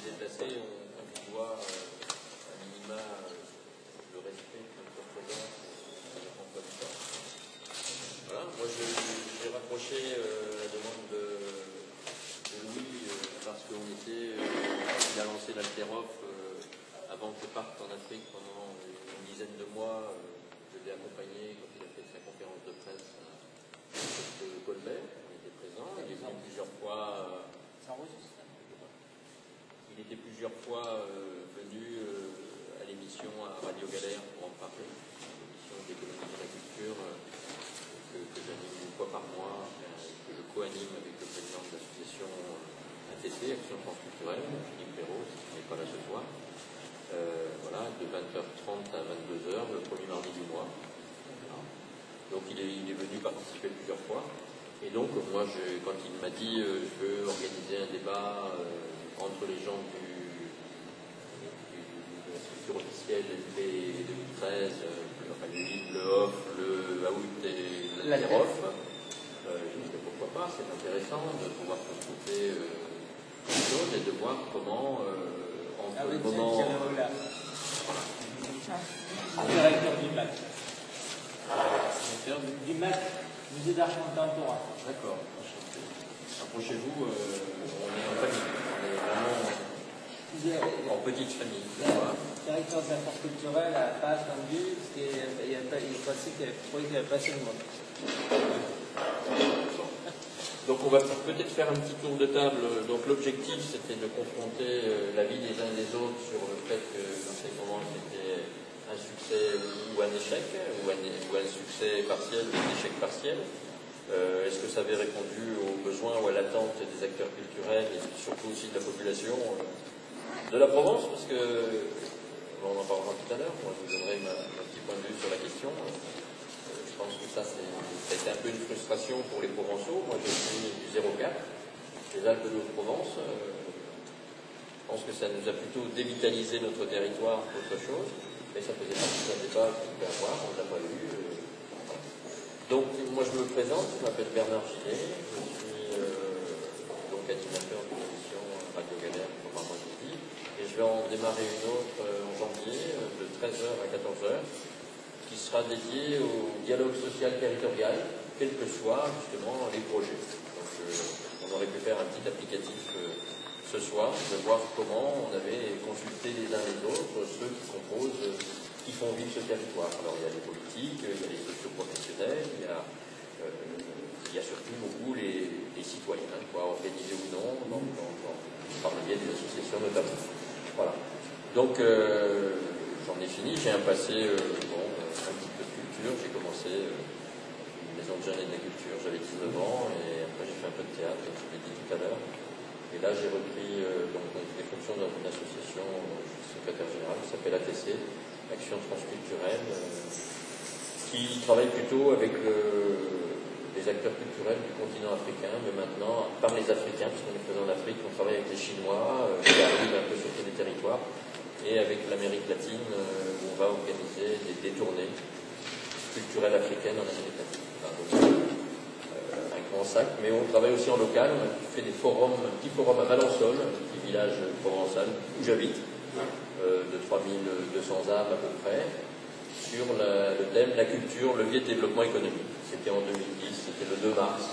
déplacés, on voit à minima le respect que notre présence à la emploi. Voilà, moi j'ai rapproché la demande de Louis parce qu'il a lancé l'Alterof avant que je parte en Afrique pendant une dizaine de mois. Je l'ai accompagné quand il a fait sa conférence de presse à Colbert. On était présent. Il est venu plusieurs fois. Il était plusieurs fois venu à l'émission à Radio Galère pour en parler. L'émission d'économie de la culture que j'anime une fois par mois, que je co-anime avec le président de l'association ATC, Action France Culturelle, Philippe Perrault, qui n'est pas là ce soir. Voilà, de 20h30 à 22h, le premier mardi du mois. Voilà. Donc il est venu participer plusieurs fois. Et donc moi, quand il m'a dit je veux organiser un débat entre les gens de la structure officielle LP 2013, enfin le LIB, le HOF, le AOUT et l'ATEROF, je me disais pourquoi pas, c'est intéressant de pouvoir consulter les choses et de voir comment entre le moment... Directeur du MAC. Du MAC, Musée d'art contemporain. D'accord. Approchez-vous, on est en famille, on est vraiment en petite famille. Voilà. Directeur des affaires culturelles n'a pas attendu, parce qu'il pensait qu'il n'y avait pas assez de monde. Donc on va peut-être faire un petit tour de table. Donc l'objectif c'était de confronter l'avis des uns et des autres sur le fait que l'enseignement était un succès ou un échec, ou un succès partiel ou un échec partiel. Est-ce que ça avait répondu aux besoins ou à l'attente des acteurs culturels et surtout aussi de la population de la Provence, parce que on en parlera tout à l'heure. Moi je vous donnerai mon petit point de vue sur la question. Je pense que ça a été un peu une frustration pour les Provençaux. Moi, je suis du 04, des Alpes de Haute-Provence. Je pense que ça nous a plutôt dévitalisé notre territoire qu'autre chose. Mais ça faisait partie d'un débat qu'on pouvait avoir, on ne l'a pas eu. Donc, moi, je me présente, je m'appelle Bernard Gillet. Je suis donc animateur de l'émission Radio Galère, comme moi je dis. Et je vais en démarrer une autre en janvier, de 13h à 14h. Qui sera dédié au dialogue social territorial, quels que soient justement les projets. Donc, on aurait pu faire un petit applicatif ce soir, de voir comment on avait consulté les uns les autres, ceux qui composent, qui font vivre ce territoire. Alors il y a les politiques, il y a les socio-professionnels, il y a surtout beaucoup les citoyens, organisés ou non, par le biais des associations notamment. Voilà. Donc j'en ai fini, j'ai un passé un petit peu de culture, j'ai commencé une maison de jeunes et de la culture, j'avais 19 ans et après j'ai fait un peu de théâtre, comme je l'ai dit tout à l'heure. Et là j'ai repris des fonctions dans une association, je suis secrétaire général, qui s'appelle ATC, Action France Culturelle, qui travaille plutôt avec les acteurs culturels du continent africain, mais maintenant par les Africains, parce qu'on est présent en Afrique, on travaille avec les Chinois, qui arrivent un peu sur tous les territoires, et avec l'Amérique latine, où on va organiser des tournées culturelles africaines en Amérique latine. Enfin, un grand sac, mais on travaille aussi en local, on a fait des forums, un petit forum à Valençol, un petit village provençal où j'habite, de 3200 âmes à peu près, sur le thème la culture, levier de développement économique. C'était en 2010, c'était le 2 mars.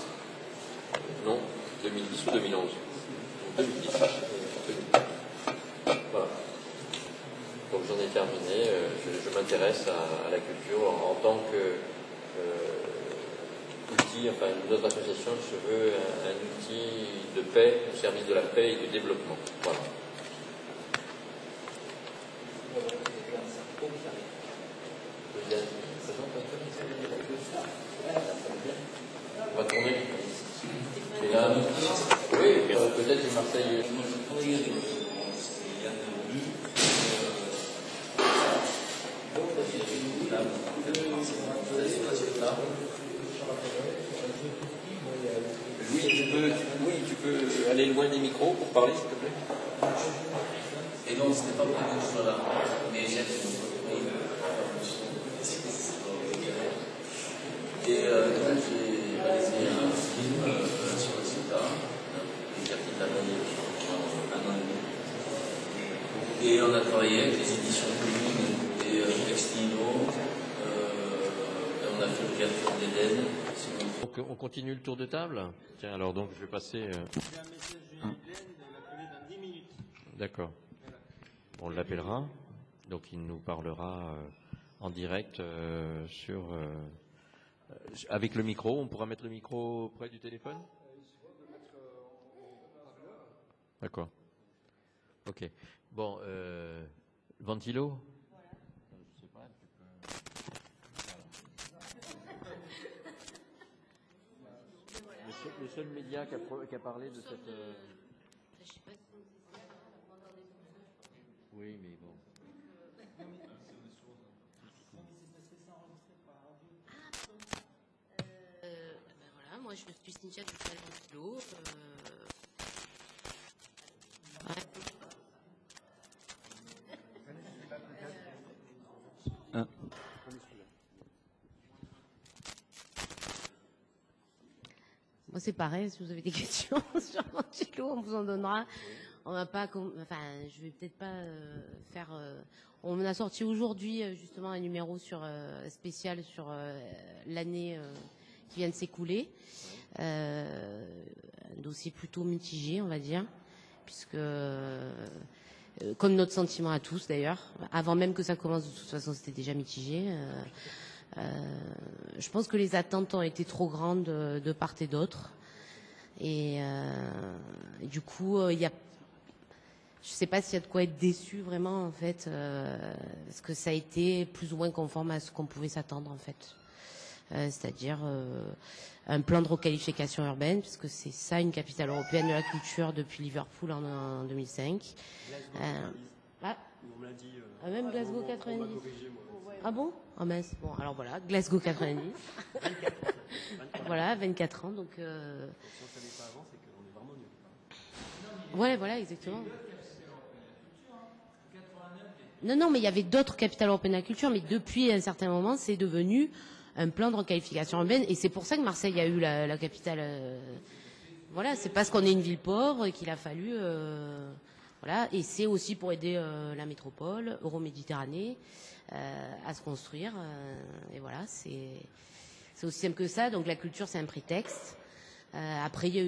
Non, 2010 ou 2011 2010. Voilà. Donc j'en ai terminé, je m'intéresse à la culture en tant que outil, enfin notre association se veut un outil de paix, au service de la paix et du développement. Voilà. On va tourner. Et là, oui, peut-être que Marseille. Louis, tu peux aller loin des micros pour parler, s'il te plaît. Et non, ce n'est pas pour que je sois là, mais j'aime et donc j'ai réalisé un film sur le sida, qui a été un an et demi. travaillé avec les éditions communes et Extino, et on a fait l'ouverture d'Eden. Donc on continue le tour de table. Tiens, alors donc je vais passer... J'ai un message de Julien Glenn de l'appeler dans 10 minutes. D'accord. On l'appellera. Donc il nous parlera en direct avec le micro. On pourra mettre le micro près du téléphone? D'accord. Ok. Bon, Ventilo? Je sais pas, tu peux... Le seul média qui a parlé de cette... Oui, mais bon. Voilà, moi je suis Cynthia du Festival Ventilo. Moi c'est pareil, si vous avez des questions sur Ventilo, on vous en donnera. On va pas, enfin, je vais peut-être pas faire. On a sorti aujourd'hui justement un numéro spécial sur l'année qui vient de s'écouler. Un dossier plutôt mitigé, on va dire, puisque comme notre sentiment à tous d'ailleurs, avant même que ça commence, de toute façon, c'était déjà mitigé. Je pense que les attentes ont été trop grandes de part et d'autre, et du coup, il y a. Je ne sais pas s'il y a de quoi être déçu vraiment en fait, parce que ça a été plus ou moins conforme à ce qu'on pouvait s'attendre en fait. C'est-à-dire un plan de requalification urbaine, puisque c'est ça une capitale européenne de la culture depuis Liverpool en 2005. On me l'a dit. Même Glasgow 90. Ah bon? Ah mince. Bon, alors voilà, Glasgow 90. 24. Voilà, 24 ans. Donc, Si on ne savait pas avant, c'est qu'on est vraiment nul. ouais, voilà, exactement. Non, mais il y avait d'autres capitales européennes de la culture, mais depuis un certain moment, c'est devenu un plan de requalification urbaine, et c'est pour ça que Marseille a eu la capitale. Voilà, c'est parce qu'on est une ville pauvre qu'il a fallu. Voilà, et c'est aussi pour aider la métropole, Euroméditerranée, à se construire. Et voilà, c'est aussi simple que ça. Donc la culture, c'est un prétexte. Après, il y a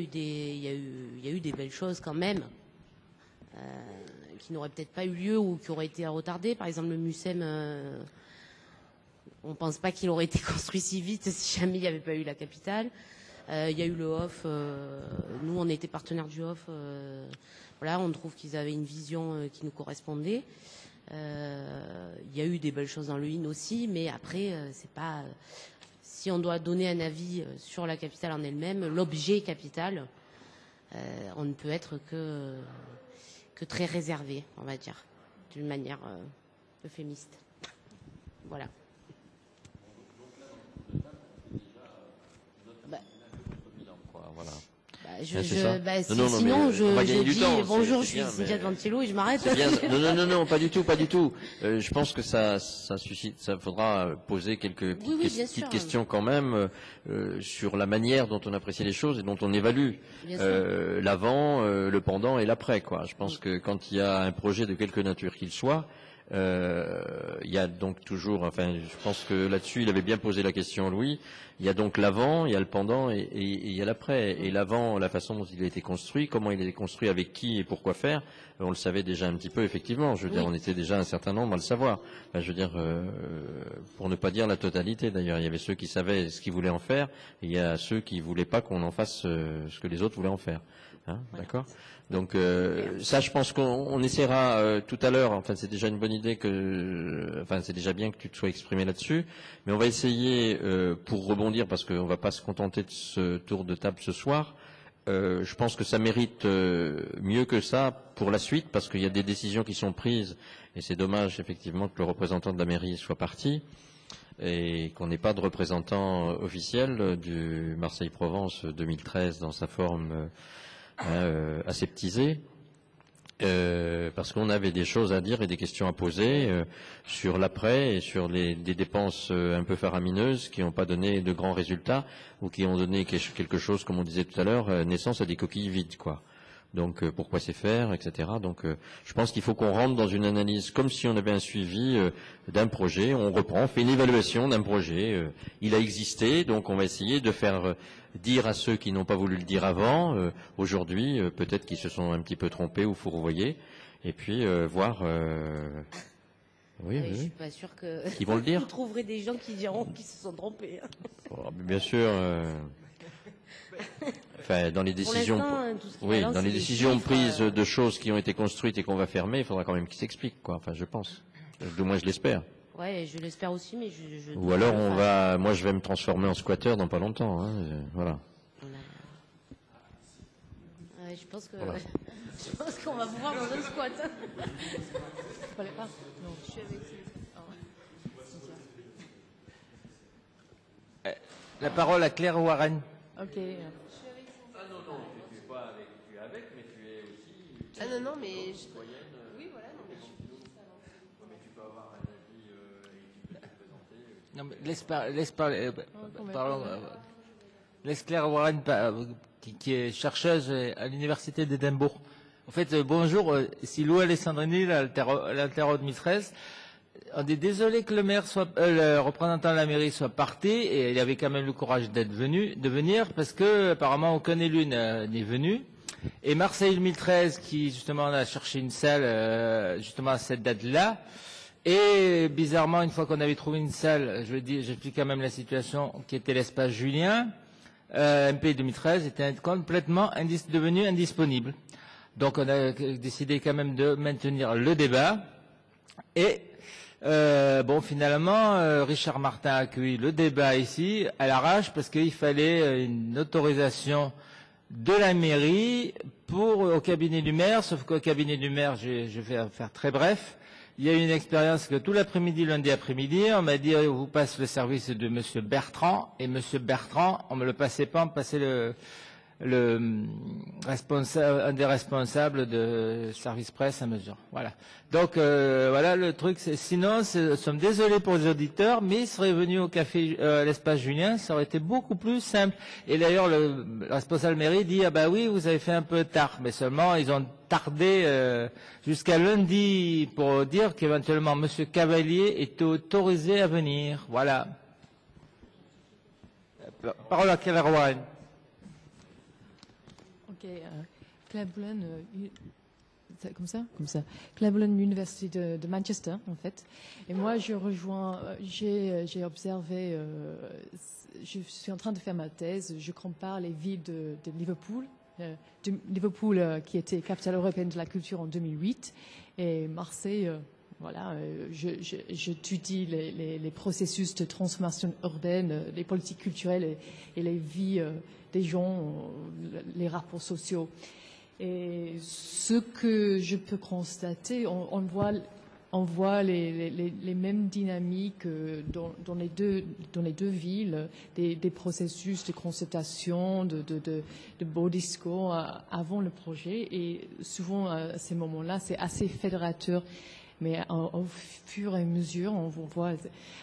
eu des belles choses quand même. Qui n'auraient peut-être pas eu lieu ou qui auraient été retardées. Par exemple, le Mucem, on ne pense pas qu'il aurait été construit si vite si jamais il n'y avait pas eu la capitale. Il y a eu le Hof. Nous, on était partenaires du Hof. Voilà, on trouve qu'ils avaient une vision qui nous correspondait. Il y a eu des belles choses dans le IN aussi, mais après, c'est pas. Si on doit donner un avis sur la capitale en elle-même, l'objet capitale, on ne peut être que très réservé, on va dire, d'une manière euphémiste. Voilà. Sinon, je dis bonjour, je suis Cynthia de Ventilo et je m'arrête. Non, pas du tout. Je pense que ça suscite, ça faudra poser quelques petites questions quand même sur la manière dont on apprécie les choses et dont on évalue l'avant, le pendant et l'après, quoi. Je pense que quand il y a un projet de quelque nature qu'il soit, il y a donc toujours, enfin, je pense que là-dessus, il avait bien posé la question, Louis. Il y a donc l'avant, il y a le pendant et il y a l'après. Et l'avant, la façon dont il a été construit, comment il a été construit, avec qui et pourquoi faire, on le savait déjà un petit peu, effectivement. Je veux dire, on était déjà un certain nombre à le savoir. Enfin, je veux dire, pour ne pas dire la totalité, d'ailleurs. Il y avait ceux qui savaient ce qu'ils voulaient en faire, et il y a ceux qui voulaient pas qu'on en fasse ce que les autres voulaient en faire. Hein, d'accord. Donc ça, je pense qu'on essaiera tout à l'heure. Enfin, c'est déjà une bonne idée c'est déjà bien que tu te sois exprimé là-dessus. Mais on va essayer, pour rebondir, parce qu'on va pas se contenter de ce tour de table ce soir. Je pense que ça mérite mieux que ça pour la suite, parce qu'il y a des décisions qui sont prises, et c'est dommage effectivement que le représentant de la mairie soit parti et qu'on n'ait pas de représentant officiel du Marseille-Provence 2013 dans sa forme aseptisé, parce qu'on avait des choses à dire et des questions à poser sur l'après et sur des dépenses un peu faramineuses qui n'ont pas donné de grands résultats ou qui ont donné quelque chose, comme on disait tout à l'heure, naissance à des coquilles vides, quoi. Donc pourquoi c'est faire, etc. Donc je pense qu'il faut qu'on rentre dans une analyse comme si on avait un suivi d'un projet. On reprend, on fait une évaluation d'un projet. Il a existé, donc on va essayer de faire dire à ceux qui n'ont pas voulu le dire avant, aujourd'hui, peut-être qu'ils se sont un petit peu trompés ou fourvoyés, et puis voir... Oui, Je oui. suis pas sûre que Ils vont le dire. vous trouverez des gens qui diront qu'ils se sont trompés. Oh, bien sûr. Enfin, dans les décisions, tout ce qui oui, balance, dans les c'est des décisions chiffres, prises de choses qui ont été construites et qu'on va fermer, il faudra quand même qu'ils s'expliquent, quoi. Enfin, je pense. Du moins, je l'espère. Ouais, je l'espère aussi, mais je Ou alors, moi, je vais me transformer en squatteur dans pas longtemps. Hein, voilà. Ouais, je pense que je pense qu'on va pouvoir dans un squat. Fallait pas. Non, je suis avec. La parole à Claire Warren. Ok. Ah non, non, tu es pas avec, tu es avec, mais tu es aussi... Ah non, non, mais... Oui, voilà, non, mais mais tu peux avoir un avis et tu peux te présenter. Non, mais laisse Claire Warren, qui est chercheuse à l'université d'Édimbourg. En fait, bonjour, si Lou Alessandrini, l'altéro 2013, on est désolé que le maire soit, le représentant de la mairie soit parti, et il avait quand même le courage de venir, parce que apparemment aucun élu n'est venu. Et Marseille 2013, qui justement a cherché une salle, justement à cette date-là, et bizarrement, une fois qu'on avait trouvé une salle, j'explique quand même la situation, qui était l'espace Julien, MP 2013 était complètement devenu indisponible. Donc on a décidé quand même de maintenir le débat, et bon, finalement, Richard Martin a accueilli le débat ici à l'arrache parce qu'il fallait une autorisation de la mairie au cabinet du maire, sauf qu'au cabinet du maire, je vais faire très bref, il y a eu une expérience que tout l'après-midi, lundi après-midi, on m'a dit on vous passe le service de Monsieur Bertrand, et Monsieur Bertrand, on me le passait pas, on me passait un des responsables de service presse à mesure. Voilà. Donc voilà le truc. Sinon, nous sommes désolés pour les auditeurs, mais ils seraient venus au café à l'espace Julien, ça aurait été beaucoup plus simple. Et d'ailleurs, le responsable mairie dit ah bah oui, vous avez fait un peu tard, mais seulement ils ont tardé jusqu'à lundi pour dire qu'éventuellement Monsieur Cavalier était autorisé à venir. Voilà. Parole à Claire Warren. Ok, Claire Bullen, comme ça, Claire Bullen, l'université de Manchester, en fait. Et moi, j'ai observé, je suis en train de faire ma thèse, je compare les villes de Liverpool, qui était capitale européenne de la culture en 2008, et Marseille. Voilà, j'étudie les processus de transformation urbaine, les politiques culturelles et les vies des gens, les rapports sociaux. Et ce que je peux constater, on voit les mêmes dynamiques dans les deux villes, des processus de concertation, de beaux discours avant le projet. Et souvent, à ces moments-là, c'est assez fédérateur. Mais au fur et à mesure, on voit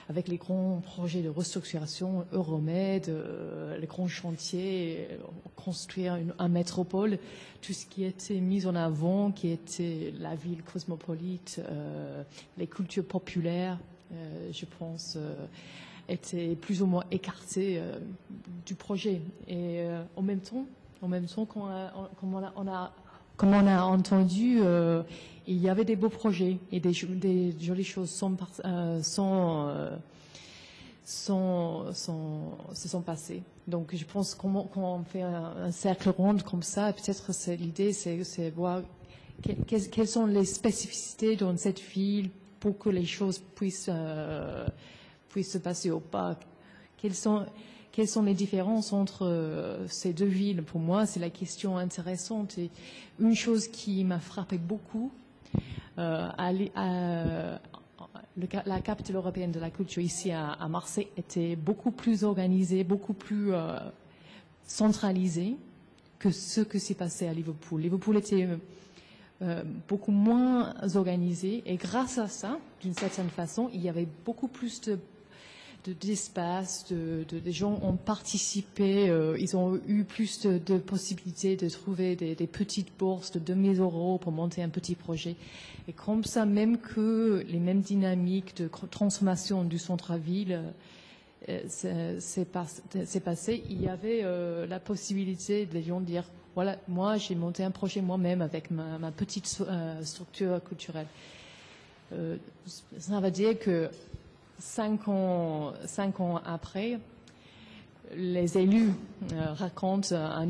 avec les grands projets de restructuration, Euromed, les grands chantiers, construire un métropole, tout ce qui était mis en avant, qui était la ville cosmopolite, les cultures populaires, je pense, étaient plus ou moins écartées du projet. Et en même temps, comme on a entendu, il y avait des beaux projets et des jolies choses se sont passées. Donc je pense quand on fait un cercle rond comme ça, peut-être l'idée c'est voir quelles sont les spécificités dans cette ville pour que les choses puissent se passer ou pas. Quelles sont les différences entre ces deux villes? Pour moi, c'est la question intéressante. Et une chose qui m'a frappé beaucoup, la capitale européenne de la culture ici à Marseille était beaucoup plus organisée, beaucoup plus centralisée que ce que s'est passé à Liverpool. Liverpool était beaucoup moins organisé, et grâce à ça, d'une certaine façon, il y avait beaucoup plus d'espace, des gens ont participé, ils ont eu plus de possibilités de trouver des petites bourses de 2000 € pour monter un petit projet. Et comme ça, même que les mêmes dynamiques de transformation du centre-ville s'est passé, il y avait la possibilité de gens dire, voilà, moi j'ai monté un projet moi-même avec ma petite structure culturelle. Ça veut dire que 5 ans après, les élus racontent un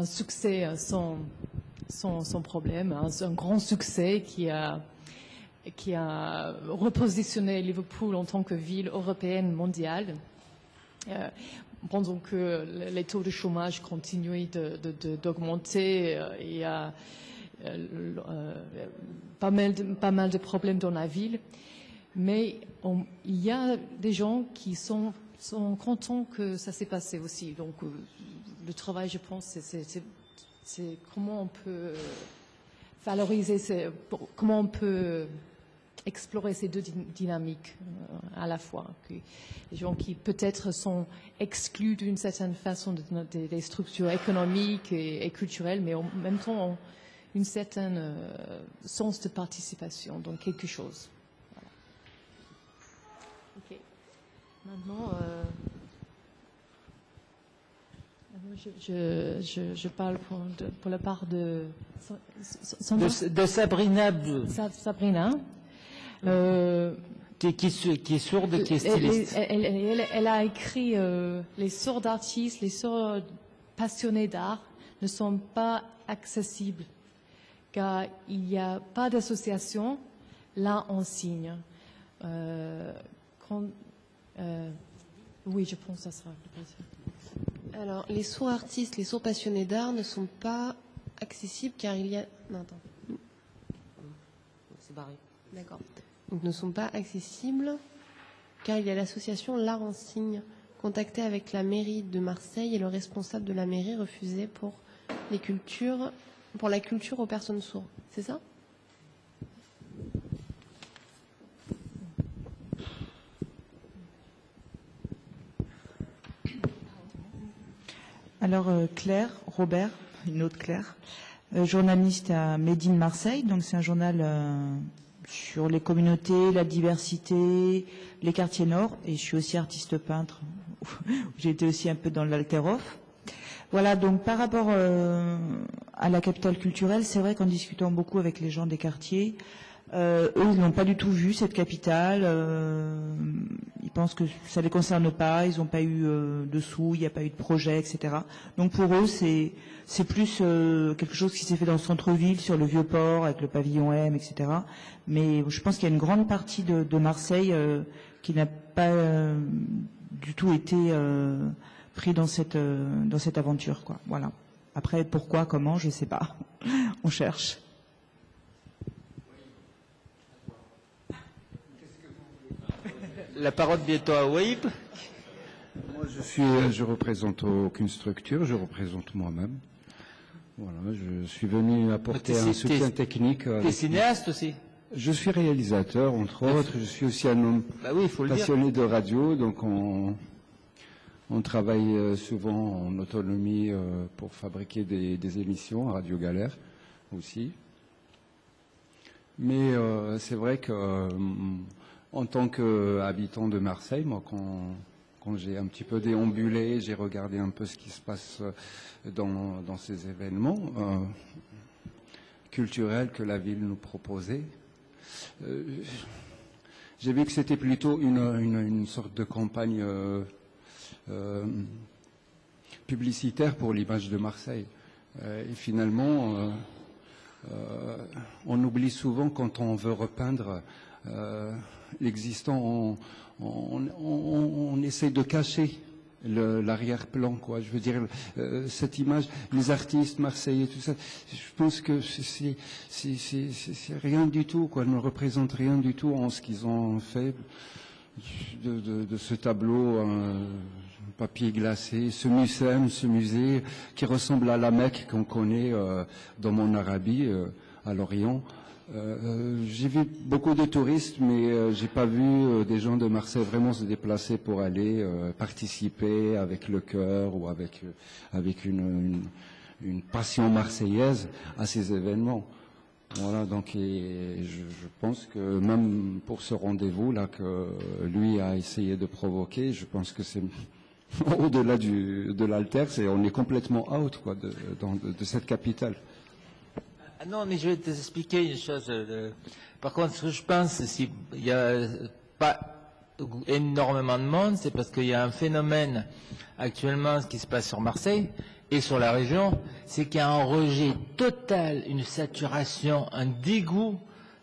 succès sans problème, un grand succès qui a repositionné Liverpool en tant que ville européenne mondiale, pendant que les taux de chômage continuaient d'augmenter et pas mal de problèmes dans la ville. Mais il y a des gens qui sont contents que ça s'est passé aussi. Donc le travail, je pense, c'est comment on peut valoriser, comment on peut explorer ces deux dynamiques à la fois. Les gens qui peut-être sont exclus d'une certaine façon des structures économiques et culturelles, mais en même temps ont une certaine sens de participation dans quelque chose. Ok. Maintenant, je parle pour la part de Sabrina. Sabrina. Qui est sourde, qui est styliste. Elle a écrit les sorts d'artistes, les sorts passionnés d'art ne sont pas accessibles car il n'y a pas d'association. Là, on signe. Oui, je pense que ça sera plus facile. Alors, les sourds artistes, les sourds passionnés d'art ne sont pas accessibles car il y a... Non, attends. C'est barré. D'accord. Donc, ne sont pas accessibles car il y a l'association L'Art en Signe. Contacté avec la mairie de Marseille et le responsable de la mairie refusait pour la culture aux personnes sourdes. C'est ça ? Alors Claire, Robert, une autre Claire, journaliste à Made in Marseille, donc c'est un journal sur les communautés, la diversité, les quartiers nord, et je suis aussi artiste peintre, j'ai été aussi un peu dans l'alterof. Voilà, donc par rapport à la capitale culturelle, c'est vrai qu'en discutant beaucoup avec les gens des quartiers, eux, ils n'ont pas du tout vu cette capitale. Ils pensent que ça ne les concerne pas. Ils n'ont pas eu de sous, il n'y a pas eu de projet, etc. Donc pour eux, c'est plus quelque chose qui s'est fait dans le centre-ville, sur le Vieux-Port, avec le pavillon M, etc. Mais je pense qu'il y a une grande partie de Marseille qui n'a pas du tout été pris dans cette aventure, quoi. Voilà. Après, pourquoi, comment, je ne sais pas. On cherche. La parole bientôt à Waïb. Moi, je représente aucune structure, je représente moi-même. Voilà, je suis venu apporter un soutien technique. Tu es cinéaste aussi? Je suis réalisateur, entre autres. Je suis aussi un homme passionné de radio, donc on travaille souvent en autonomie pour fabriquer des émissions à Radio Galère aussi. Mais c'est vrai que en tant qu'habitant de Marseille, moi, quand j'ai un petit peu déambulé, j'ai regardé un peu ce qui se passe dans ces événements culturels que la ville nous proposait. J'ai vu que c'était plutôt une sorte de campagne publicitaire pour l'image de Marseille. Et finalement, on oublie souvent quand on veut repeindre l'existant, on essaie de cacher l'arrière-plan, quoi. Je veux dire, cette image, les artistes marseillais, tout ça, je pense que c'est rien du tout, quoi. Ne représente rien du tout en ce qu'ils ont fait de ce tableau, papier glacé, ce musée qui ressemble à la Mecque qu'on connaît dans mon Arabie, à l'Orient. J'ai vu beaucoup de touristes, mais j'ai pas vu des gens de Marseille vraiment se déplacer pour aller participer avec le cœur ou avec une passion marseillaise à ces événements. Voilà, donc je pense que même pour ce rendez-vous-là que lui a essayé de provoquer, je pense que c'est au-delà de l'alter, on est complètement out quoi, de cette capitale. Ah non, mais je vais t'expliquer une chose. Par contre, ce que je pense, s'il n'y a pas énormément de monde, c'est parce qu'il y a un phénomène actuellement, ce qui se passe sur Marseille et sur la région, c'est qu'il y a un rejet total, une saturation, un dégoût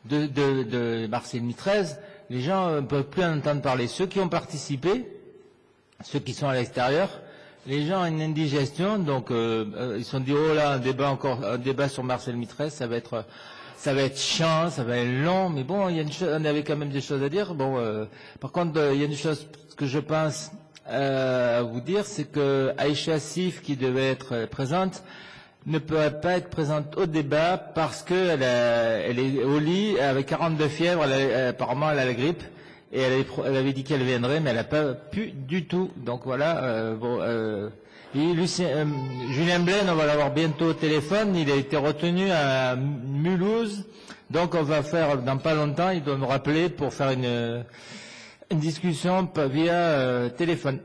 de Marseille 2013. Les gens ne peuvent plus en entendre parler. Ceux qui ont participé, ceux qui sont à l'extérieur, les gens ont une indigestion, donc ils se sont dit oh là, un débat sur Marseille 2013, ça va être chiant, ça va être long, mais bon, on avait quand même des choses à dire. Bon, par contre, il y a une chose que je pense à vous dire, c'est que Aïcha Sif, qui devait être présente, ne peut pas être présente au débat parce que elle est au lit avec 42 fièvres, apparemment elle a la grippe. Et elle avait dit qu'elle viendrait, mais elle n'a pas pu du tout. Donc voilà. Et Julien Blaine, on va l'avoir bientôt au téléphone. Il a été retenu à Mulhouse. Donc on va faire, dans pas longtemps, il doit me rappeler pour faire une discussion via téléphone.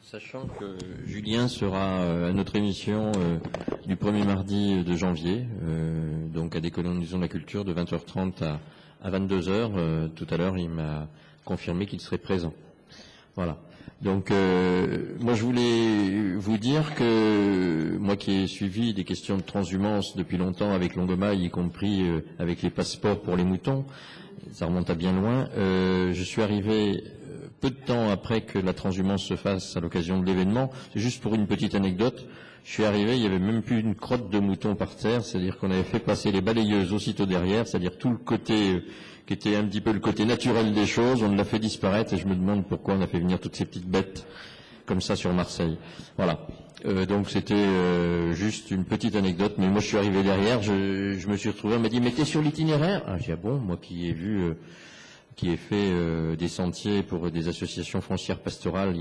Sachant que Julien sera à notre émission du premier mardi de janvier, donc à Décolonisons la culture de 20h30 à 22h, tout à l'heure, il m'a confirmé qu'il serait présent. Voilà. Donc, moi, je voulais vous dire que moi qui ai suivi des questions de transhumance depuis longtemps avec Longomaille, y compris avec les passeports pour les moutons, ça remonte à bien loin, je suis arrivé peu de temps après que la transhumance se fasse à l'occasion de l'événement. C'est juste pour une petite anecdote. Je suis arrivé, il n'y avait même plus une crotte de mouton par terre, c'est-à-dire qu'on avait fait passer les balayeuses aussitôt derrière, c'est-à-dire tout le côté qui était un petit peu le côté naturel des choses, on l'a fait disparaître et je me demande pourquoi on a fait venir toutes ces petites bêtes comme ça sur Marseille. Voilà. Donc c'était juste une petite anecdote, mais moi je suis arrivé derrière, je me suis retrouvé, on m'a dit mais t'es sur l'itinéraire? Ah j'ai dit ah bon, moi qui ai vu... qui ai fait des sentiers pour des associations foncières pastorales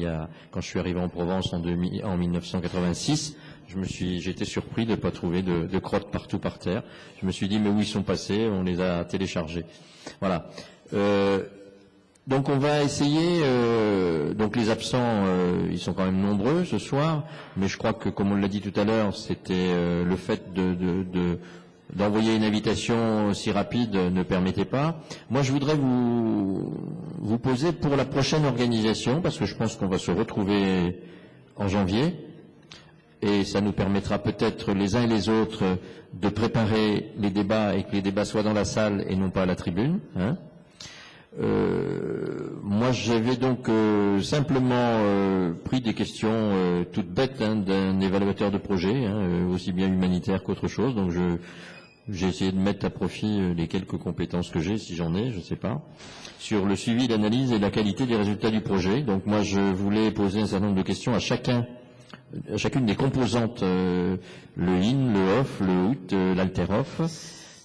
quand je suis arrivé en Provence en 1986, j'ai été surpris de ne pas trouver de crottes partout par terre. Je me suis dit mais où ils sont passés, on les a téléchargés. Voilà. Donc on va essayer, donc les absents, ils sont quand même nombreux ce soir, mais je crois que comme on l'a dit tout à l'heure, c'était le fait d'envoyer une invitation si rapide ne permettait pas. Moi, je voudrais vous poser pour la prochaine organisation, parce que je pense qu'on va se retrouver en janvier, et ça nous permettra peut-être les uns et les autres de préparer les débats et que les débats soient dans la salle et non pas à la tribune. Hein. Moi, j'avais donc simplement pris des questions toutes bêtes d'un évaluateur de projet, aussi bien humanitaire qu'autre chose, donc j'ai essayé de mettre à profit les quelques compétences que j'ai, si j'en ai, je ne sais pas, sur le suivi, l'analyse et la qualité des résultats du projet. Donc moi, je voulais poser un certain nombre de questions à chacune des composantes, le IN, le OFF, le OUT, l'ALTEROF.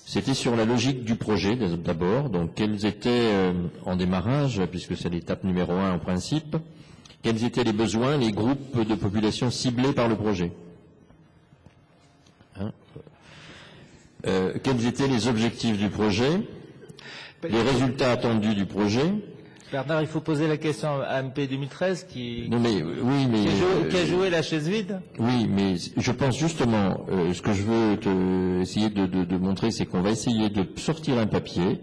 C'était sur la logique du projet d'abord, donc quels étaient, en démarrage, puisque c'est l'étape numéro 1 en principe, quels étaient les besoins, les groupes de population ciblés par le projet. Quels étaient les objectifs du projet, les résultats attendus du projet. Bernard, il faut poser la question à MP 2013 qui a joué la chaise vide. Oui, mais je pense justement, ce que je veux essayer de montrer, c'est qu'on va essayer de sortir un papier,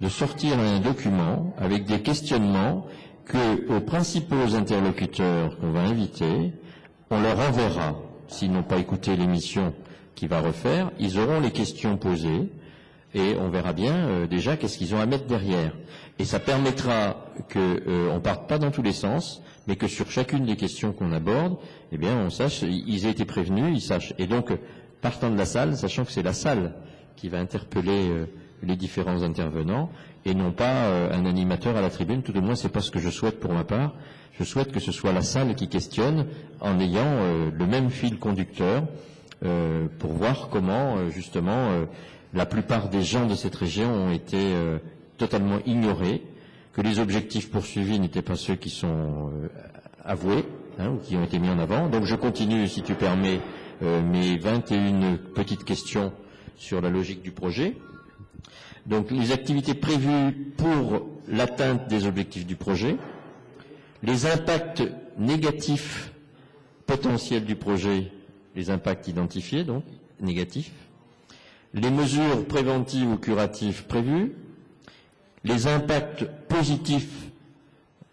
de sortir un document avec des questionnements que aux principaux interlocuteurs qu'on va inviter, on leur enverra, s'ils n'ont pas écouté l'émission qui va refaire, ils auront les questions posées et on verra bien déjà qu'est-ce qu'ils ont à mettre derrière. Et ça permettra qu'on ne parte pas dans tous les sens, mais que sur chacune des questions qu'on aborde, eh bien on sache, ils aient été prévenus, ils sachent. Et donc, partant de la salle, sachant que c'est la salle qui va interpeller les différents intervenants, et non pas un animateur à la tribune, tout au moins c'est pas ce que je souhaite pour ma part. Je souhaite que ce soit la salle qui questionne en ayant le même fil conducteur, pour voir comment justement la plupart des gens de cette région ont été totalement ignorés, que les objectifs poursuivis n'étaient pas ceux qui sont avoués, ou qui ont été mis en avant. Donc je continue, si tu permets, mes 21 petites questions sur la logique du projet. Donc les activités prévues pour l'atteinte des objectifs du projet, les impacts négatifs potentiels du projet, les impacts identifiés, donc négatifs, les mesures préventives ou curatives prévues, les impacts positifs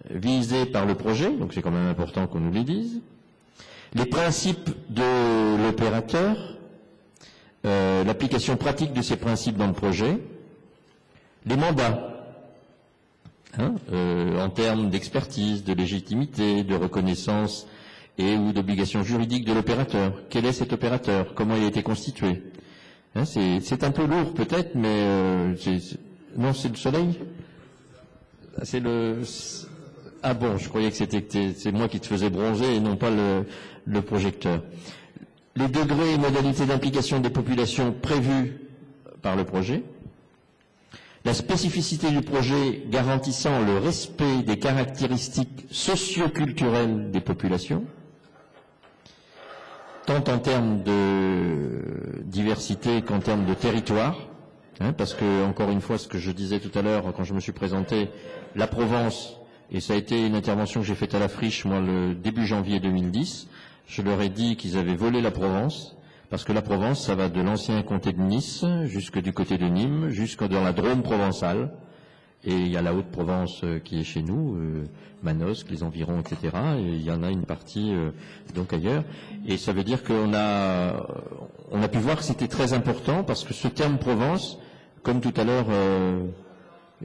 visés par le projet, donc c'est quand même important qu'on nous les dise, les principes de l'opérateur, l'application pratique de ces principes dans le projet, les mandats, en termes d'expertise, de légitimité, de reconnaissance et ou d'obligation juridique de l'opérateur. Quel est cet opérateur? Comment il a été constitué? C'est un peu lourd peut-être, mais non, c'est le soleil. C'est le. Ah bon, je croyais que c'est moi qui te faisais bronzer et non pas le projecteur. Les degrés et modalités d'implication des populations prévues par le projet. La spécificité du projet garantissant le respect des caractéristiques socio-culturelles des populations, tant en termes de diversité qu'en termes de territoire, parce que, encore une fois, ce que je disais tout à l'heure quand je me suis présenté, la Provence, et ça a été une intervention que j'ai faite à la Friche, moi, le début janvier 2010, je leur ai dit qu'ils avaient volé la Provence, parce que la Provence, ça va de l'ancien comté de Nice, jusque du côté de Nîmes, jusque dans la Drôme provençale, et il y a la Haute-Provence qui est chez nous, Manosque, les environs, etc., et il y en a une partie donc ailleurs, et ça veut dire qu'on a pu voir que c'était très important, parce que ce terme Provence, comme tout à l'heure,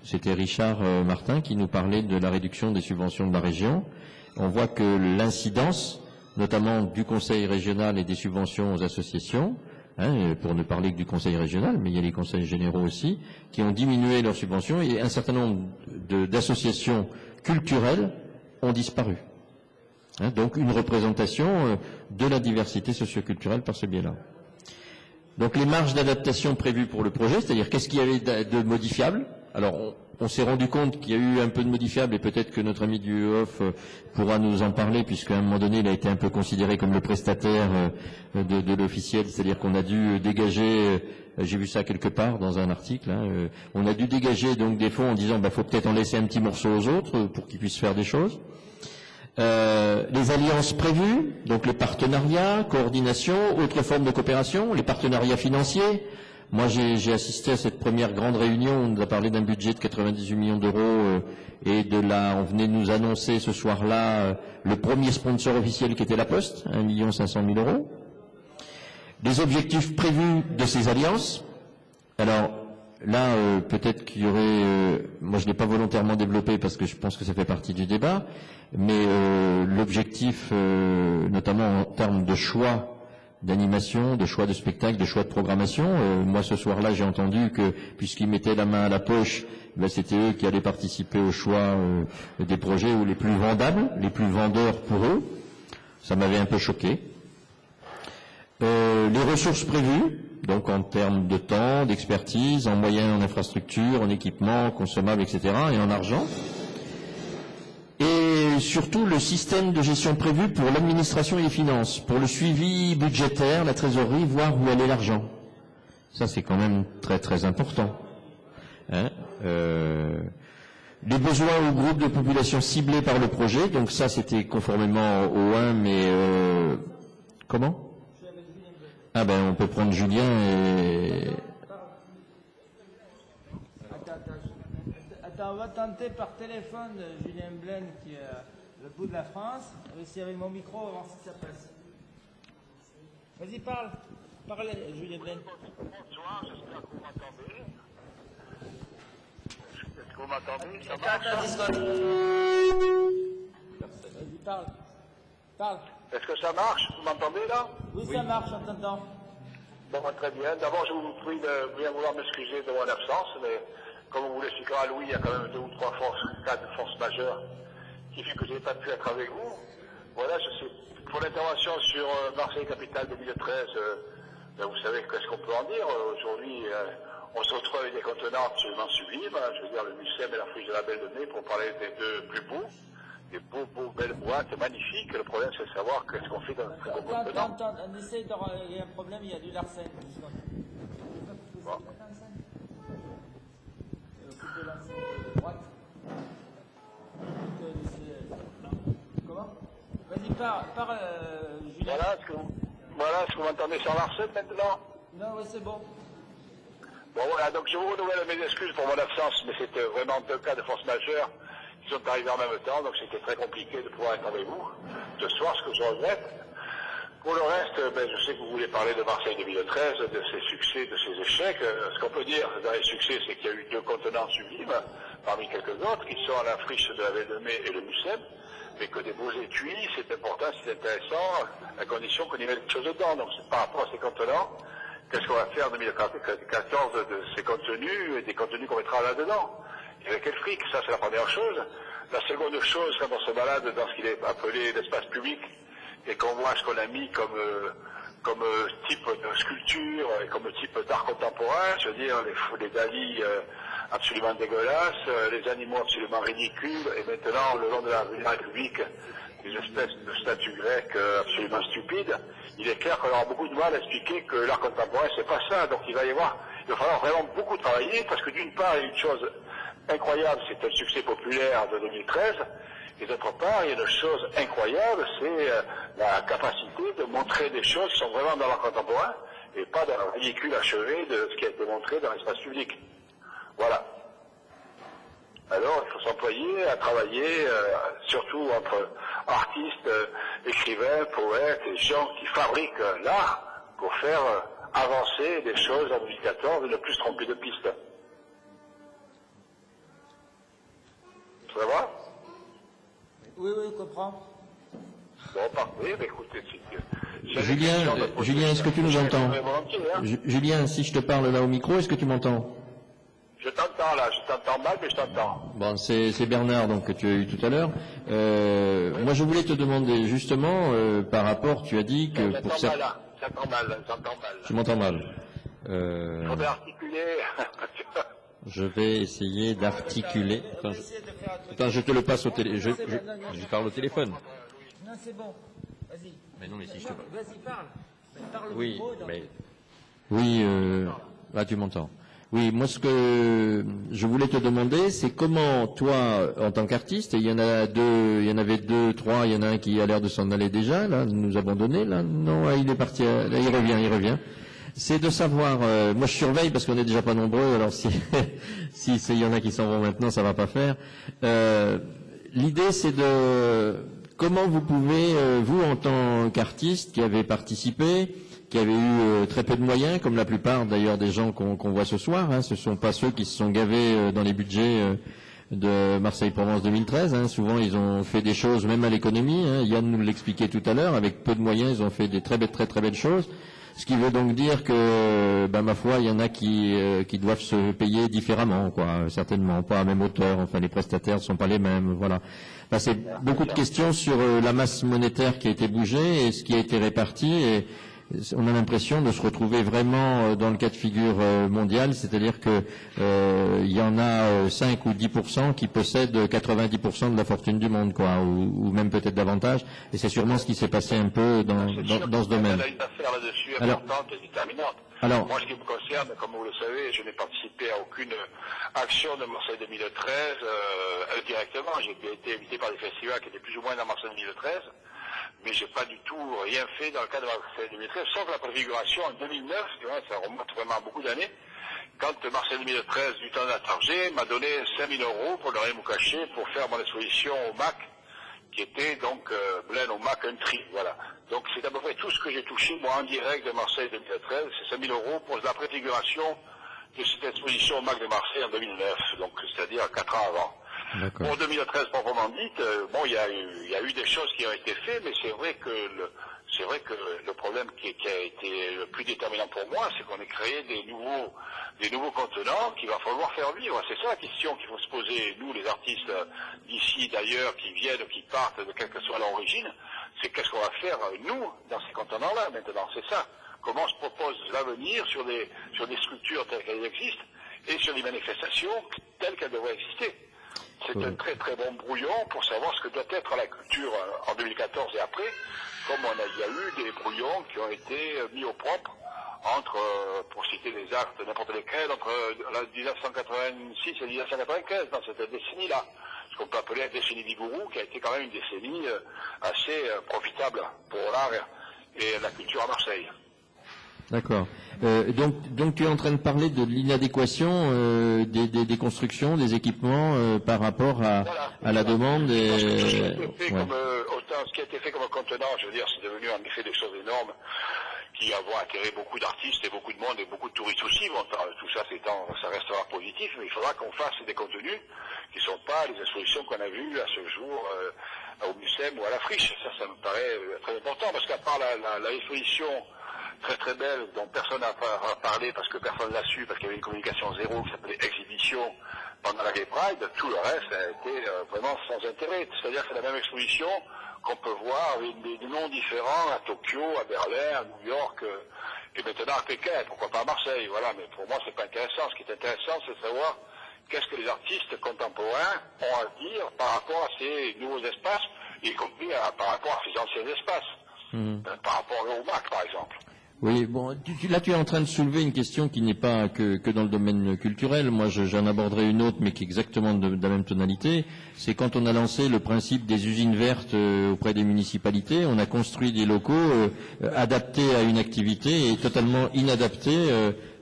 c'était Richard Martin qui nous parlait de la réduction des subventions de la région, on voit que l'incidence, notamment du conseil régional et des subventions aux associations, pour ne parler que du conseil régional, mais il y a les conseils généraux aussi, qui ont diminué leurs subventions et un certain nombre d'associations culturelles ont disparu. Donc une représentation de la diversité socioculturelle par ce biais-là. Donc les marges d'adaptation prévues pour le projet, c'est-à-dire qu'est-ce qu'il y avait de modifiable. Alors on s'est rendu compte qu'il y a eu un peu de modifiable et peut-être que notre ami du EOF pourra nous en parler puisqu'à un moment donné il a été un peu considéré comme le prestataire de l'officiel, c'est-à-dire qu'on a dû dégager, j'ai vu ça quelque part dans un article, on a dû dégager donc des fonds en disant faut peut-être en laisser un petit morceau aux autres pour qu'ils puissent faire des choses. Les alliances prévues, donc les partenariats, coordination, autres formes de coopération, les partenariats financiers. Moi, j'ai assisté à cette première grande réunion, on nous a parlé d'un budget de 98 millions d'euros et on venait de nous annoncer ce soir-là le premier sponsor officiel qui était La Poste, 1 500 000 euros. Les objectifs prévus de ces alliances. Alors là, peut-être qu'il y aurait, moi je ne l'ai pas volontairement développé parce que je pense que ça fait partie du débat, mais l'objectif, notamment en termes de choix d'animation, de choix de spectacle, de choix de programmation. Moi, ce soir-là, j'ai entendu que, puisqu'ils mettaient la main à la poche, c'était eux qui allaient participer au choix des projets ou les plus vendables, les plus vendeurs pour eux. Ça m'avait un peu choqué. Les ressources prévues, donc en termes de temps, d'expertise, en moyens, en infrastructure, en équipement, consommables, etc., et en argent. Et surtout le système de gestion prévu pour l'administration et les finances, pour le suivi budgétaire, la trésorerie, voir où allait l'argent. Ça, c'est quand même très très important. Les besoins au groupe de population ciblés par le projet, donc ça c'était conformément au 1, mais comment? Ah ben on peut prendre Julien et... Attends, on va tenter par téléphone Julien Blaine qui est à le bout de la France. Je vais serrer mon micro, on va voir si ça passe. Vas-y, parle. Parlez, Julien Blaine. Bonsoir, j'espère que vous m'entendez. Est-ce que vous m'entendez? Ça marche? Vas-y, parle. Parle. Est-ce que ça marche? Vous m'entendez là? Oui, ça marche, on t'entend. Bon, très bien. D'abord, je vous prie de bien vouloir m'excuser de mon absence, mais comme vous l'expliquera Louis, il y a quand même 2 ou 3 cas de force majeure qui fait que je n'ai pas pu être avec vous. Voilà, je sais. Pour l'intervention sur Marseille Capitale 2013, Ben, vous savez, qu'est-ce qu'on peut en dire? Aujourd'hui, on se retrouve avec des contenants absolument sublimes. Je veux dire, le Mucem et la friche de la Belle de Mai, pour parler des deux plus beaux. Des beaux, belles boîtes, magnifiques. Le problème, c'est de savoir qu'est-ce qu'on fait dans ces beaux contenants. Attends, on essaie de... Il y a un problème, il y a du larcène. Bon. Comment? Vas-y, parle, Julien. Voilà, est-ce que vous m'entendez sur Larsen maintenant? Non, oui, c'est bon. Bon, voilà, donc je vous renouvelle mes excuses pour mon absence, mais c'était vraiment deux cas de force majeure qui sont arrivés en même temps, donc c'était très compliqué de pouvoir être avec vous ce soir, ce que je regrette. Pour le reste, ben, je sais que vous voulez parler de Marseille 2013, de ses succès, de ses échecs. Ce qu'on peut dire dans les succès, c'est qu'il y a eu deux contenants sublimes, parmi quelques autres, qui sont la friche de la Belle de Mai et le Mucem, mais que des beaux étuis, c'est important, c'est intéressant, à condition qu'on y mette quelque chose dedans. Donc par rapport à ces contenants, qu'est-ce qu'on va faire en 2014 de ces contenus et des contenus qu'on mettra là-dedans? Et avec quel fric? Ça, c'est la première chose. La seconde chose, quand on se balade dans ce qu'il est appelé l'espace public, et qu'on voit ce qu'on a mis comme type de sculpture et comme type d'art contemporain, je veux dire les Dali absolument dégueulasses, les animaux absolument ridicules, et maintenant le long de la rue de la République, des espèces de statues grecques absolument stupides, il est clair qu'on aura beaucoup de mal à expliquer que l'art contemporain c'est pas ça. Donc il va falloir vraiment beaucoup travailler, parce que d'une part il y a une chose incroyable, c'est un succès populaire de 2013, et d'autre part, il y a une chose incroyable, c'est la capacité de montrer des choses qui sont vraiment dans l'art contemporain, et pas dans le ridicule achevé de ce qui a été montré dans l'espace public. Voilà. Alors, il faut s'employer à travailler, surtout entre artistes, écrivains, poètes, et gens qui fabriquent l'art pour faire avancer des choses en 2014 et ne plus se tromper de piste. Ça va? Oui, je comprends. Bon, parfait, mais écoutez, Julien, est-ce que tu nous entends? Julien, si je te parle là au micro, est-ce que tu m'entends? Je t'entends là, je t'entends mal, mais je t'entends. Bon, c'est Bernard donc que tu as eu tout à l'heure. Moi, je voulais te demander justement par rapport, tu as dit que pour certains... J'entends mal. Tu m'entends mal. Il faudrait articuler. Je vais essayer d'articuler. Attends, je te le passe au téléphone. Je parle au téléphone. Non, c'est bon. Vas-y. Mais non, mais si je te parle. Vas-y, parle. Parle Oui, micro, mais... Oui, là tu m'entends. Oui, moi ce que je voulais te demander, c'est comment toi, en tant qu'artiste, il y en avait deux, trois, il y en a un qui a l'air de s'en aller déjà, là, de nous abandonner, là, non, il est parti, là, il revient. C'est de savoir, moi je surveille parce qu'on n'est déjà pas nombreux, alors si il y en a qui s'en vont maintenant, ça va pas faire. L'idée c'est de comment vous pouvez, vous en tant qu'artiste qui avez participé, qui avait eu très peu de moyens, comme la plupart d'ailleurs des gens qu'on voit ce soir, hein, ce ne sont pas ceux qui se sont gavés dans les budgets de Marseille-Provence 2013, hein, souvent ils ont fait des choses même à l'économie, hein, Yann nous l'expliquait tout à l'heure, avec peu de moyens ils ont fait des très belles choses. Ce qui veut donc dire que, ma foi, il y en a qui doivent se payer différemment, quoi, certainement, pas à la même hauteur. Enfin, les prestataires ne sont pas les mêmes, voilà. C'est beaucoup de questions sur la masse monétaire qui a été bougée et ce qui a été réparti. Et on a l'impression de se retrouver vraiment dans le cas de figure mondial, c'est-à-dire que il y en a 5 ou 10% qui possèdent 90% de la fortune du monde, quoi, ou même peut-être davantage. Et c'est sûrement ce qui s'est passé un peu dans ce domaine. Il y a une affaire là-dessus importante et déterminante. Alors, moi, ce qui me concerne, comme vous le savez, je n'ai participé à aucune action de Marseille 2013 directement. J'ai été invité par des festivals qui étaient plus ou moins dans Marseille 2013. Mais j'ai pas du tout rien fait dans le cadre de Marseille 2013, sauf la préfiguration en 2009, ça remonte vraiment à beaucoup d'années, quand Marseille 2013 du temps d'Atargé m'a donné 5 000 € pour ne rien vous cacher, pour faire mon exposition au MAC, qui était donc Blaine au MAC Country, voilà. Donc c'est à peu près tout ce que j'ai touché, moi, en direct de Marseille 2013, c'est 5 000 € pour la préfiguration de cette exposition au MAC de Marseille en 2009, donc c'est-à-dire 4 ans avant. Pour 2013 proprement dite, il y a eu des choses qui ont été faites, mais c'est vrai que le problème qui a été le plus déterminant pour moi, c'est qu'on ait créé des nouveaux contenants qu'il va falloir faire vivre. C'est ça la question qu'il faut se poser, nous les artistes d'ici, d'ailleurs, qui viennent, qui partent, de quelle que soit l'origine, c'est qu'est-ce qu'on va faire, nous, dans ces contenants-là, maintenant, c'est ça. comment se propose l'avenir sur des structures telles qu'elles existent et sur des manifestations telles qu'elles devraient exister. C'est un très très bon brouillon pour savoir ce que doit être la culture en 2014 et après, comme il y a eu des brouillons qui ont été mis au propre entre, pour citer des actes n'importe lesquels, entre 1986 et 1995, dans cette décennie-là. Ce qu'on peut appeler la décennie Vigouroux, qui a été quand même une décennie assez profitable pour l'art et la culture à Marseille. D'accord. Donc tu es en train de parler de l'inadéquation des constructions, des équipements par rapport à la demande. Ce qui a été fait comme contenant, je veux dire, c'est devenu en effet des choses énormes qui vont attirer beaucoup d'artistes et beaucoup de monde et beaucoup de touristes aussi. Bon, tout ça, ça restera positif, mais il faudra qu'on fasse des contenus qui ne sont pas les expositions qu'on a vues à ce jour au Mucem ou à la Friche. Ça me paraît très important, parce qu'à part la exposition très très belle dont personne n'a parlé parce que personne l'a su, parce qu'il y avait une communication zéro qui s'appelait Exhibition pendant la Gay Pride, tout le reste a été vraiment sans intérêt. C'est-à-dire que c'est la même exposition qu'on peut voir avec des noms différents à Tokyo, à Berlin, à New York et maintenant à Pékin, pourquoi pas à Marseille, voilà. Mais pour moi c'est pas intéressant. Ce qui est intéressant, c'est de savoir qu'est-ce que les artistes contemporains ont à dire par rapport à ces nouveaux espaces, y compris par rapport à ces anciens espaces, par rapport au MAC par exemple. Oui, bon, là tu es en train de soulever une question qui n'est pas que dans le domaine culturel. Moi, j'en aborderai une autre, mais qui est exactement de la même tonalité. C'est quand on a lancé le principe des usines vertes auprès des municipalités, on a construit des locaux adaptés à une activité et totalement inadaptés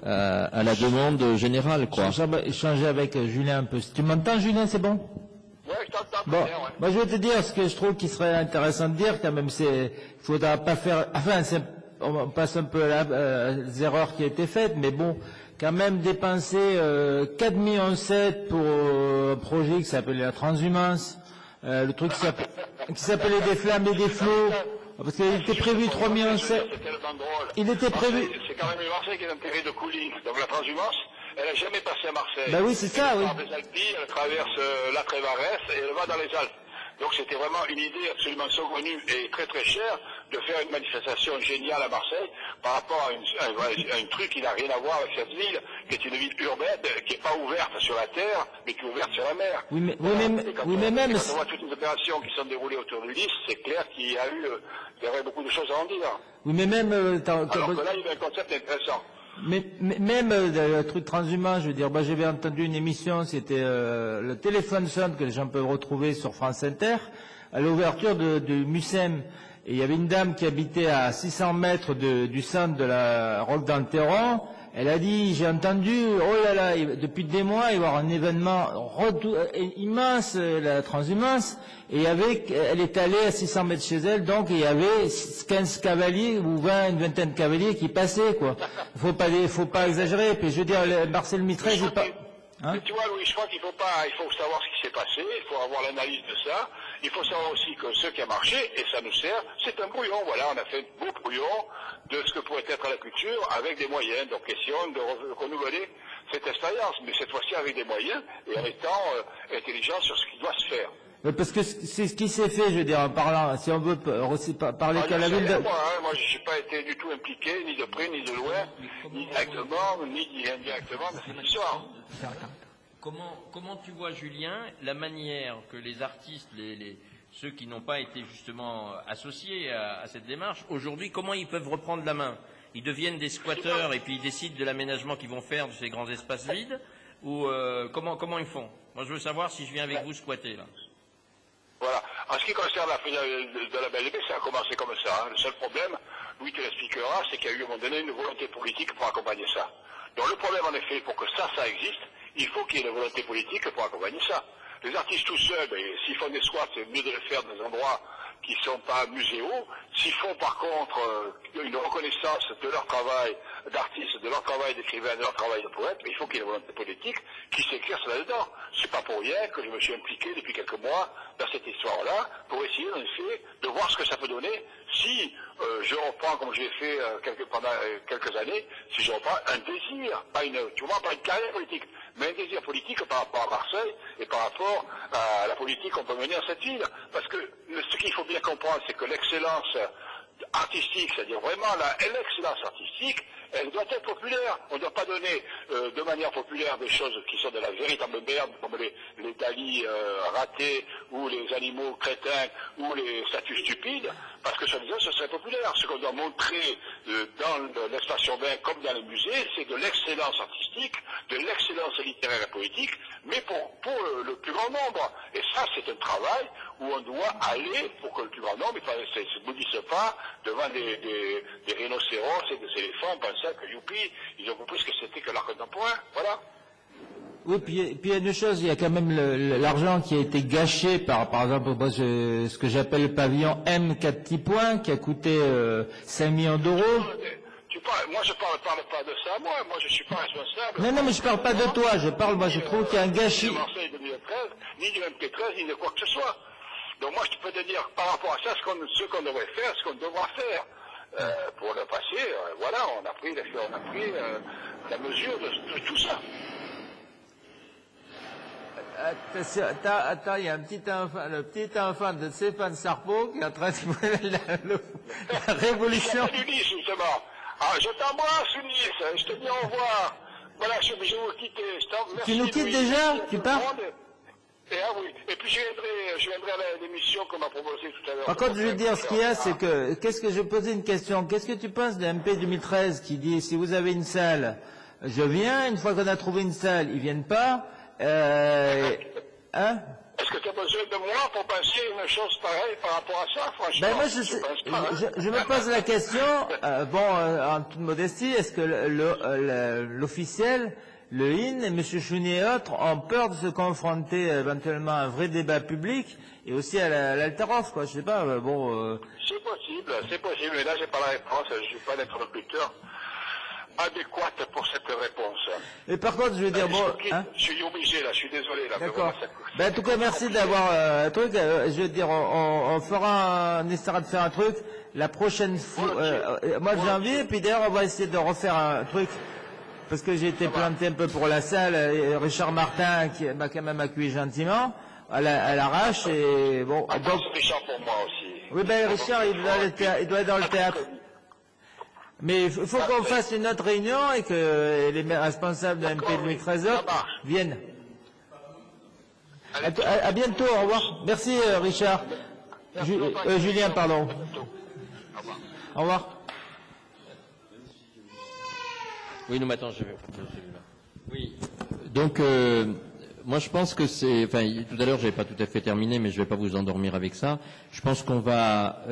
à la demande générale, quoi. Échanger avec Julien un peu. Tu m'entends, Julien, c'est bon? Ouais, je t'entends. Bon, bien, ouais. moi je vais te dire ce que je trouve qui serait intéressant de dire quand même, faudra pas faire, on passe un peu les erreurs qui ont été faites, mais bon, quand même dépenser 4,7 millions pour un projet qui s'appelait la transhumance, le truc qui s'appelait des flammes et des flots, parce qu'il était prévu 3,7 millions. C'est tellement drôle. Il était prévu. C'est quand même Marseille qui est un terrain de cooling. Donc la transhumance, elle n'a jamais passé à Marseille. Ben oui, c'est ça, oui. Elle part des Alpes, elle traverse la Trévarès et elle va dans les Alpes. Donc c'était vraiment une idée absolument saugrenue et très très chère de faire une manifestation géniale à Marseille par rapport à un truc qui n'a rien à voir avec cette ville, qui est une ville urbaine, qui n'est pas ouverte sur la terre, mais qui est ouverte sur la mer. Oui, mais même... Quand on voit toutes les opérations qui sont déroulées autour du Lys, c'est clair qu'il y aurait beaucoup de choses à en dire. Oui, mais même... Alors que là, il y a un concept intéressant. Mais même le truc transhumant, je veux dire, j'avais entendu une émission, c'était le téléphone sonne que les gens peuvent retrouver sur France Inter, à l'ouverture de Mucem. Et il y avait une dame qui habitait à 600 mètres du centre de la Roque d'Anteron. Elle a dit, j'ai entendu, oh là là, depuis des mois, il va y avoir un événement immense, la transhumance, et elle est allée à 600 mètres chez elle, donc il y avait 15 cavaliers, ou une vingtaine de cavaliers qui passaient, quoi. Faut pas exagérer, puis je veux dire, Marcel Mitré, j'ai pas... Hein? Tu vois, Louis, je crois qu'il faut savoir ce qui s'est passé, il faut avoir l'analyse de ça, il faut savoir aussi que ce qui a marché, et ça nous sert, c'est un brouillon, voilà, on a fait un beau brouillon de ce que pourrait être la culture avec des moyens, donc question de renouveler cette expérience, mais cette fois-ci avec des moyens et en étant intelligent sur ce qui doit se faire. Parce que c'est ce qui s'est fait, je veux dire, en parlant, si on veut parler qu'à la ville de... Moi, je n'ai pas été du tout impliqué, ni de près, ni de loin, ni directement, ni indirectement dans cette histoire. Comment tu vois, Julien, la manière que les artistes, ceux qui n'ont pas été justement associés à cette démarche, aujourd'hui, comment ils peuvent reprendre la main? Ils deviennent des squatteurs et puis ils décident de l'aménagement qu'ils vont faire de ces grands espaces vides? Ou comment ils font? Moi, je veux savoir si je viens avec vous squatter, là. Voilà. En ce qui concerne la de la Belle Épée, ça a commencé comme ça. Hein. Le seul problème, Louis te l'expliquera, c'est qu'il y a eu à un moment donné une volonté politique pour accompagner ça. Donc le problème, en effet, pour que ça existe, il faut qu'il y ait une volonté politique pour accompagner ça. Les artistes tout seuls, s'ils font des squats, c'est mieux de les faire dans des endroits qui ne sont pas muséaux. S'ils font par contre une reconnaissance de leur travail d'artiste, de leur travail d'écrivain, de leur travail de poète, il faut qu'il y ait une volonté politique qui s'éclaire là-dedans. C'est pas pour rien que je me suis impliqué depuis quelques mois dans cette histoire-là, pour essayer en effet de voir ce que ça peut donner si je reprends, comme j'ai fait pendant quelques années, si je reprends un désir, pas une carrière politique, mais un désir politique par rapport à Marseille et par rapport à la politique qu'on peut mener dans cette ville. Parce que ce qu'il faut bien comprendre, c'est que l'excellence artistique, c'est-à-dire vraiment l'excellence artistique, elle doit être populaire. On ne doit pas donner de manière populaire des choses qui sont de la véritable merde, comme les Dali ratés, ou les animaux crétins, ou les statues stupides, parce que soi-disant ce serait populaire. Ce qu'on doit montrer dans l'espace urbain comme dans les musées, c'est de l'excellence artistique, de l'excellence littéraire et politique, mais pour le plus grand nombre. Et ça, c'est un travail où on doit aller pour que le plus grand nombre ne se boudisse pas devant des rhinocéros et des éléphants en pensant que youpi, ils ont compris ce que c'était que l'art contemporain. Voilà. Oui, puis il y a une chose, il y a quand même l'argent qui a été gâché par exemple, moi, ce que j'appelle le pavillon M 4 petits points, qui a coûté 5 millions d'euros. Moi, je parle pas de ça, moi je suis pas responsable. Non, mais je parle pas de toi, moi je trouve qu'il y a un gâchis. Ni de Marseille 2013, ni du MP13, ni de quoi que ce soit. Donc moi, je peux te dire, par rapport à ça, ce qu'on devrait faire, ce qu'on devra faire. Pour le passé, voilà, on a pris la mesure de tout ça. Attends, il y a un le petit enfant de Stéphane Sarpo qui est en train de la révolution. Justement. Ah, je t'embrasse, Ulysse, je te dis au revoir. Voilà, je vais vous quitter. Merci. Tu nous quittes déjà? Tu pars? Oui. Et puis je viendrai à l'émission qu'on m'a proposée tout à l'heure. Par contre, je veux dire, ce qu'il y a, c'est que, je vais poser une question. Qu'est-ce que tu penses de MP 2013 qui dit, si vous avez une salle, je viens, une fois qu'on a trouvé une salle, ils viennent pas, hein? Est-ce que tu as besoin de moi pour penser une chose pareille par rapport à ça, franchement? Moi, je me pose la question, en toute modestie, est-ce que l'officiel, le IN et M. Chouni et autres ont peur de se confronter éventuellement à un vrai débat public et aussi à l'Alterof, quoi. Je sais pas, C'est possible, mais là j'ai pas la réponse, je suis pas l'interlocuteur adéquate pour cette réponse. Et par contre, je veux dire, je suis obligé là, je suis désolé là. D'accord. En tout cas, merci d'avoir un truc. Je veux dire, on essaiera de faire un truc la prochaine fois, mois de janvier, puis d'ailleurs on va essayer de refaire un truc. Parce que j'ai été planté un peu pour la salle, et Richard Martin qui m'a quand même accueilli gentiment, à l'arrache, et bon. Donc, Richard pour moi aussi. Oui, Richard, il doit être dans le théâtre. Mais il faut qu'on fasse une autre réunion et que les responsables de MP 2013 viennent. À bientôt, au revoir. Merci Richard. Julien, pardon. Au revoir. Oui, non, mais attends, je vais celui-là. Oui, donc, moi je pense que c'est... Enfin, tout à l'heure, je n'avais pas tout à fait terminé, mais je ne vais pas vous endormir avec ça. Je pense qu'on va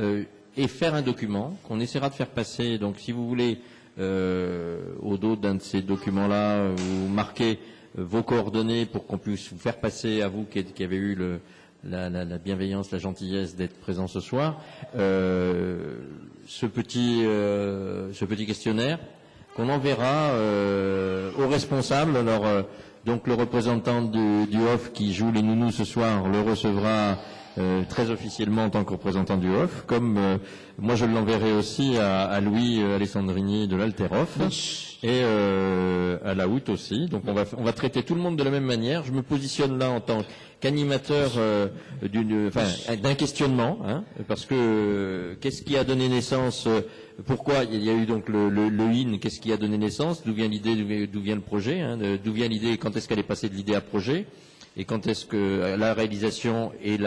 faire un document, qu'on essaiera de faire passer. Donc, si vous voulez, au dos d'un de ces documents-là, vous marquez vos coordonnées pour qu'on puisse vous faire passer à vous qui avez eu la bienveillance, la gentillesse d'être présent ce soir, ce petit questionnaire qu'on enverra aux responsables. Alors, donc le représentant du HOF qui joue les nounous ce soir le recevra très officiellement en tant que représentant du HOF, comme moi je l'enverrai aussi à Louis Alessandrini de l'Alterof et à la Hout aussi. Donc on va traiter tout le monde de la même manière. Je me positionne là en tant qu'animateur d'un questionnement, hein, parce que qu'est-ce qui a donné naissance pourquoi il y a eu donc le IN, qu'est-ce qui a donné naissance, d'où vient l'idée, d'où vient le projet, hein, d'où vient l'idée, quand est-ce qu'elle est passée de l'idée à projet, et quand est-ce que la réalisation et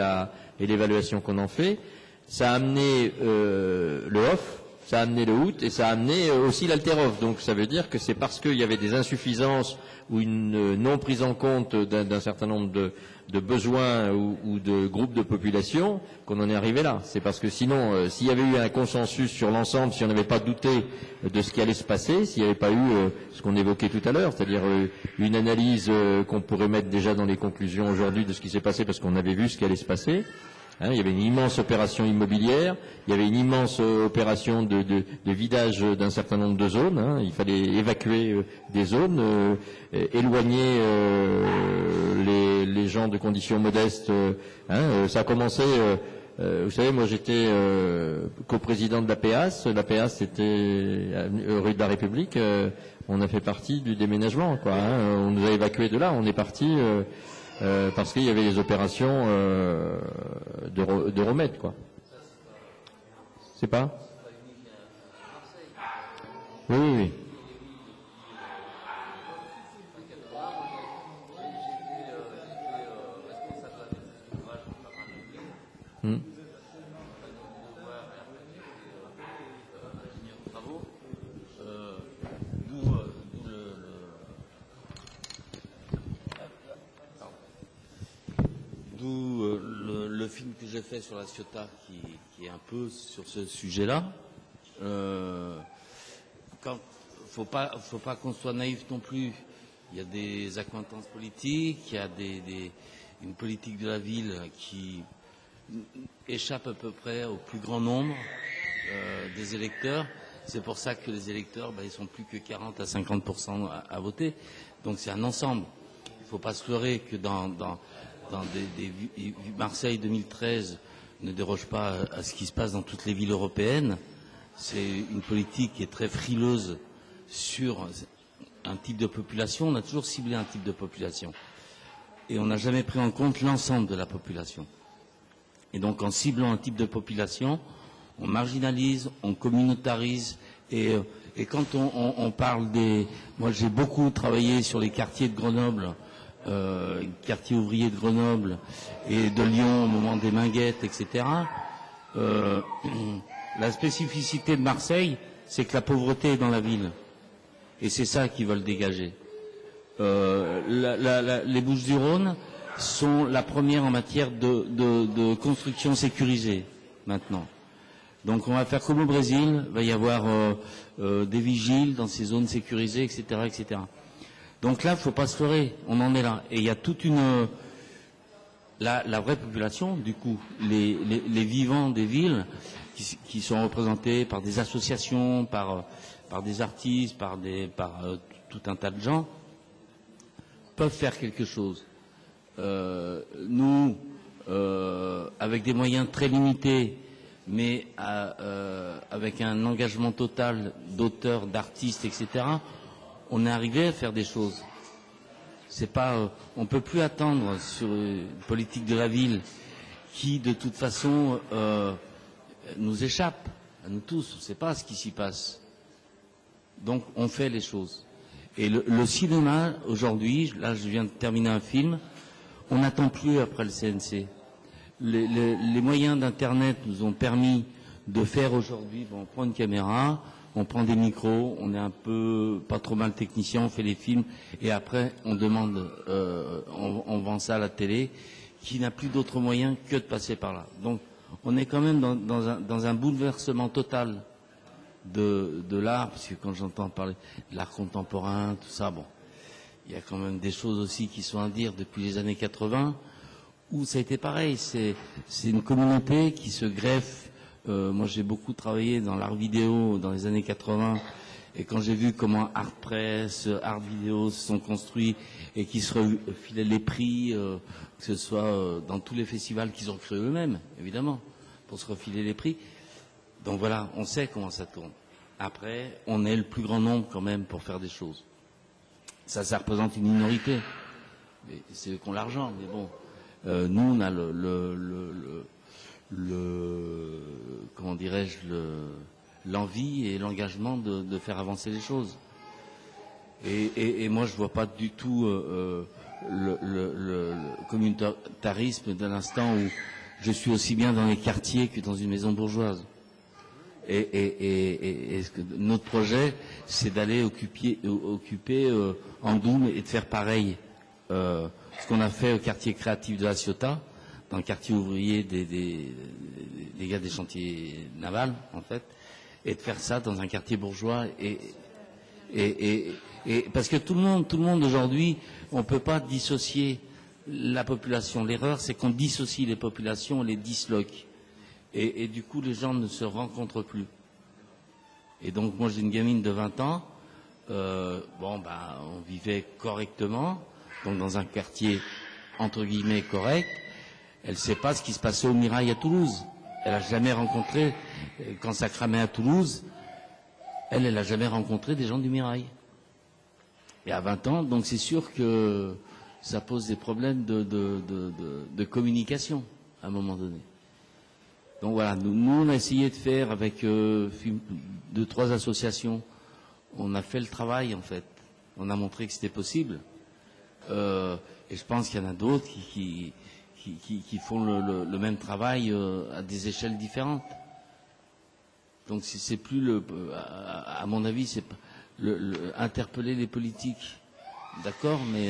l'évaluation qu'on en fait, ça a amené le HOF, ça a amené le HOUT, et ça a amené aussi l'Alterof. Donc ça veut dire que c'est parce qu'il y avait des insuffisances ou une non prise en compte d'un certain nombre de besoins ou de groupes de population qu'on en est arrivé là. C'est parce que sinon, s'il y avait eu un consensus sur l'ensemble, si on n'avait pas douté de ce qui allait se passer, s'il n'y avait pas eu ce qu'on évoquait tout à l'heure, c'est-à-dire une analyse qu'on pourrait mettre déjà dans les conclusions aujourd'hui de ce qui s'est passé parce qu'on avait vu ce qui allait se passer. Hein, il y avait une immense opération immobilière, il y avait une immense opération de vidage d'un certain nombre de zones. Hein, il fallait évacuer des zones, éloigner les gens de conditions modestes. Ça a commencé. Vous savez, moi j'étais coprésident de l'APAS. L'APAS c'était rue de la République. On a fait partie du déménagement, quoi. Hein, on nous a évacués de là. On est parti. Parce qu'il y avait les opérations de remède, quoi. C'est pas Oui, oui, oui. D'où le film que j'ai fait sur la Ciotat qui est un peu sur ce sujet-là. Faut pas qu'on soit naïf non plus. Il y a des accointances politiques, il y a une politique de la ville qui échappe à peu près au plus grand nombre des électeurs. C'est pour ça que les électeurs, ils sont plus que 40 à 50% à voter. Donc c'est un ensemble. Il ne faut pas se leurrer que Marseille 2013 ne déroge pas à ce qui se passe dans toutes les villes européennes. C'est une politique qui est très frileuse sur un type de population. On a toujours ciblé un type de population. Et on n'a jamais pris en compte l'ensemble de la population. Et donc en ciblant un type de population, on marginalise, on communautarise. Et quand on parle des... Moi j'ai beaucoup travaillé sur les quartiers de Grenoble, quartiers ouvriers de Grenoble et de Lyon au moment des Minguettes, etc. La spécificité de Marseille, c'est que la pauvreté est dans la ville. Et c'est ça qu'ils veulent dégager. Les Bouches-du-Rhône sont la première en matière de construction sécurisée, maintenant. Donc on va faire comme au Brésil, il va y avoir des vigiles dans ces zones sécurisées, etc., etc. Donc là, il ne faut pas se leurrer, on en est là. Et il y a toute une... La vraie population, du coup, les vivants des villes, qui sont représentés par des associations, par des artistes, par tout un tas de gens, peuvent faire quelque chose. Nous, avec des moyens très limités, mais avec un engagement total d'auteurs, d'artistes, etc., on est arrivé à faire des choses. C'est pas, on peut plus attendre sur une politique de la ville qui, de toute façon, nous échappe à nous tous. On ne sait pas ce qui s'y passe. Donc, on fait les choses. Et le cinéma, aujourd'hui, là, je viens de terminer un film, on n'attend plus après le CNC. Les moyens d'Internet nous ont permis de faire aujourd'hui, on prend une caméra, on prend des micros, on est un peu pas trop mal technicien, on fait les films, et après on demande, on vend ça à la télé, qui n'a plus d'autre moyen que de passer par là. Donc on est quand même dans un bouleversement total de l'art, parce que quand j'entends parler de l'art contemporain, tout ça, bon, il y a quand même des choses aussi qui sont à dire depuis les années 80, où ça a été pareil, c'est une communauté qui se greffe. Moi j'ai beaucoup travaillé dans l'art vidéo dans les années 80, et quand j'ai vu comment Art Press, Art Vidéo se sont construits et qui se refilaient les prix, que ce soit dans tous les festivals qu'ils ont créés eux-mêmes, évidemment, pour se refiler les prix. Donc voilà, on sait comment ça tourne. Après, on est le plus grand nombre quand même pour faire des choses. Ça représente une minorité. C'est eux qui ont l'argent, mais bon. Nous, on a comment dirais-je, l'envie et l'engagement de faire avancer les choses. Et moi, je vois pas du tout le communautarisme d'un instant où je suis aussi bien dans les quartiers que dans une maison bourgeoise. Et notre projet, c'est d'aller occuper Andoum et de faire pareil. Ce qu'on a fait au quartier créatif de la Ciotat, dans le quartier ouvrier des gars des chantiers navals, en fait, et de faire ça dans un quartier bourgeois. Et parce que tout le monde aujourd'hui, on peut pas dissocier la population. L'erreur, c'est qu'on dissocie les populations, on les disloque. Et du coup, les gens ne se rencontrent plus. Et donc, moi, j'ai une gamine de 20 ans. On vivait correctement, donc dans un quartier entre guillemets correct. Elle ne sait pas ce qui se passait au Mirail à Toulouse. Elle n'a jamais rencontré, quand ça cramait à Toulouse, elle n'a jamais rencontré des gens du Mirail. Et à 20 ans, donc c'est sûr que ça pose des problèmes de communication à un moment donné. Donc voilà, nous on a essayé de faire avec 2-3 associations on a fait le travail en fait. On a montré que c'était possible. Et je pense qu'il y en a d'autres qui font le même travail à des échelles différentes. Donc c'est plus à mon avis, c'est interpeller les politiques. D'accord, mais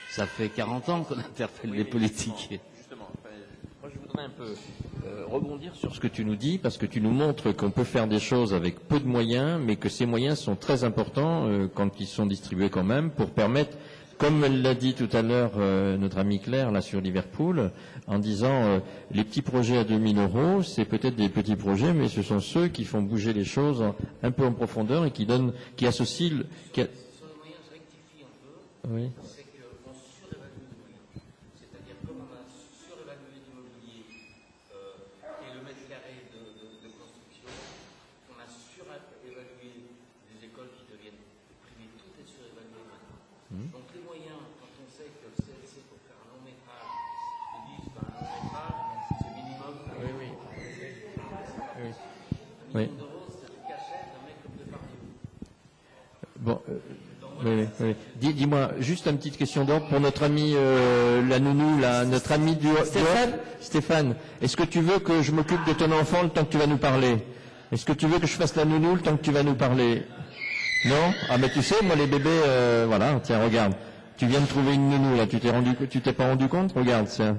ça fait 40 ans qu'on interpelle les politiques. Justement, moi je voudrais un peu rebondir sur ce que tu nous dis, parce que tu nous montres qu'on peut faire des choses avec peu de moyens, mais que ces moyens sont très importants quand ils sont distribués quand même, pour permettre, comme l'a dit tout à l'heure notre ami Claire là sur Liverpool, en disant les petits projets à 2000 €, c'est peut-être des petits projets, mais ce sont ceux qui font bouger les choses un peu en profondeur et qui associent... Oui. C'est qu'on surévalue les moyens. C'est-à-dire comme on a surévalué l'immobilier et le mètre carré de construction, on a surévalué les écoles qui deviennent privées. Tout est surévalué maintenant. Donc les moyens, quand on sait que le CLC pour faire un long métrage, ils disent un long métrage, c'est minimum. Oui. $1 million, c'est le cachet d'un mec comme Depardieu. Bon. Oui. Dis-moi, juste une petite question d'ordre pour notre ami la nounou, notre ami du Stéphane. Est-ce que tu veux que je m'occupe de ton enfant le temps que tu vas nous parler? Est-ce que tu veux que je fasse la nounou le temps que tu vas nous parler? Non? Ah mais tu sais, moi les bébés, voilà, tiens, regarde. Tu viens de trouver une nounou là, tu t'es pas rendu compte? Regarde, tiens.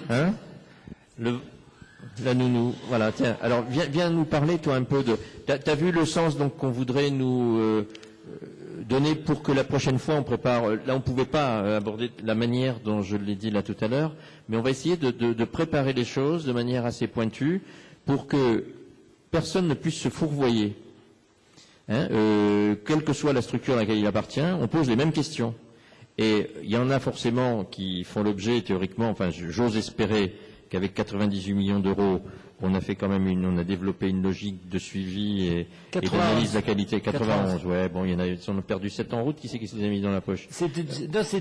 Hein? La nounou, voilà, tiens. Alors viens nous parler toi un peu de... T'as vu le sens donc qu'on voudrait nous... donner pour que la prochaine fois on prépare. Là, on ne pouvait pas aborder la manière dont je l'ai dit là tout à l'heure, mais on va essayer de préparer les choses de manière assez pointue pour que personne ne puisse se fourvoyer. Quelle que soit la structure à laquelle il appartient, on pose les mêmes questions. Et il y en a forcément qui font l'objet théoriquement, enfin j'ose espérer qu'avec 98 millions d'euros, on a fait quand même on a développé une logique de suivi et d'analyse de la qualité. 91, ouais, bon, il y en a, on a perdu 7 en route, qui c'est qui se les a mis dans la poche? C'est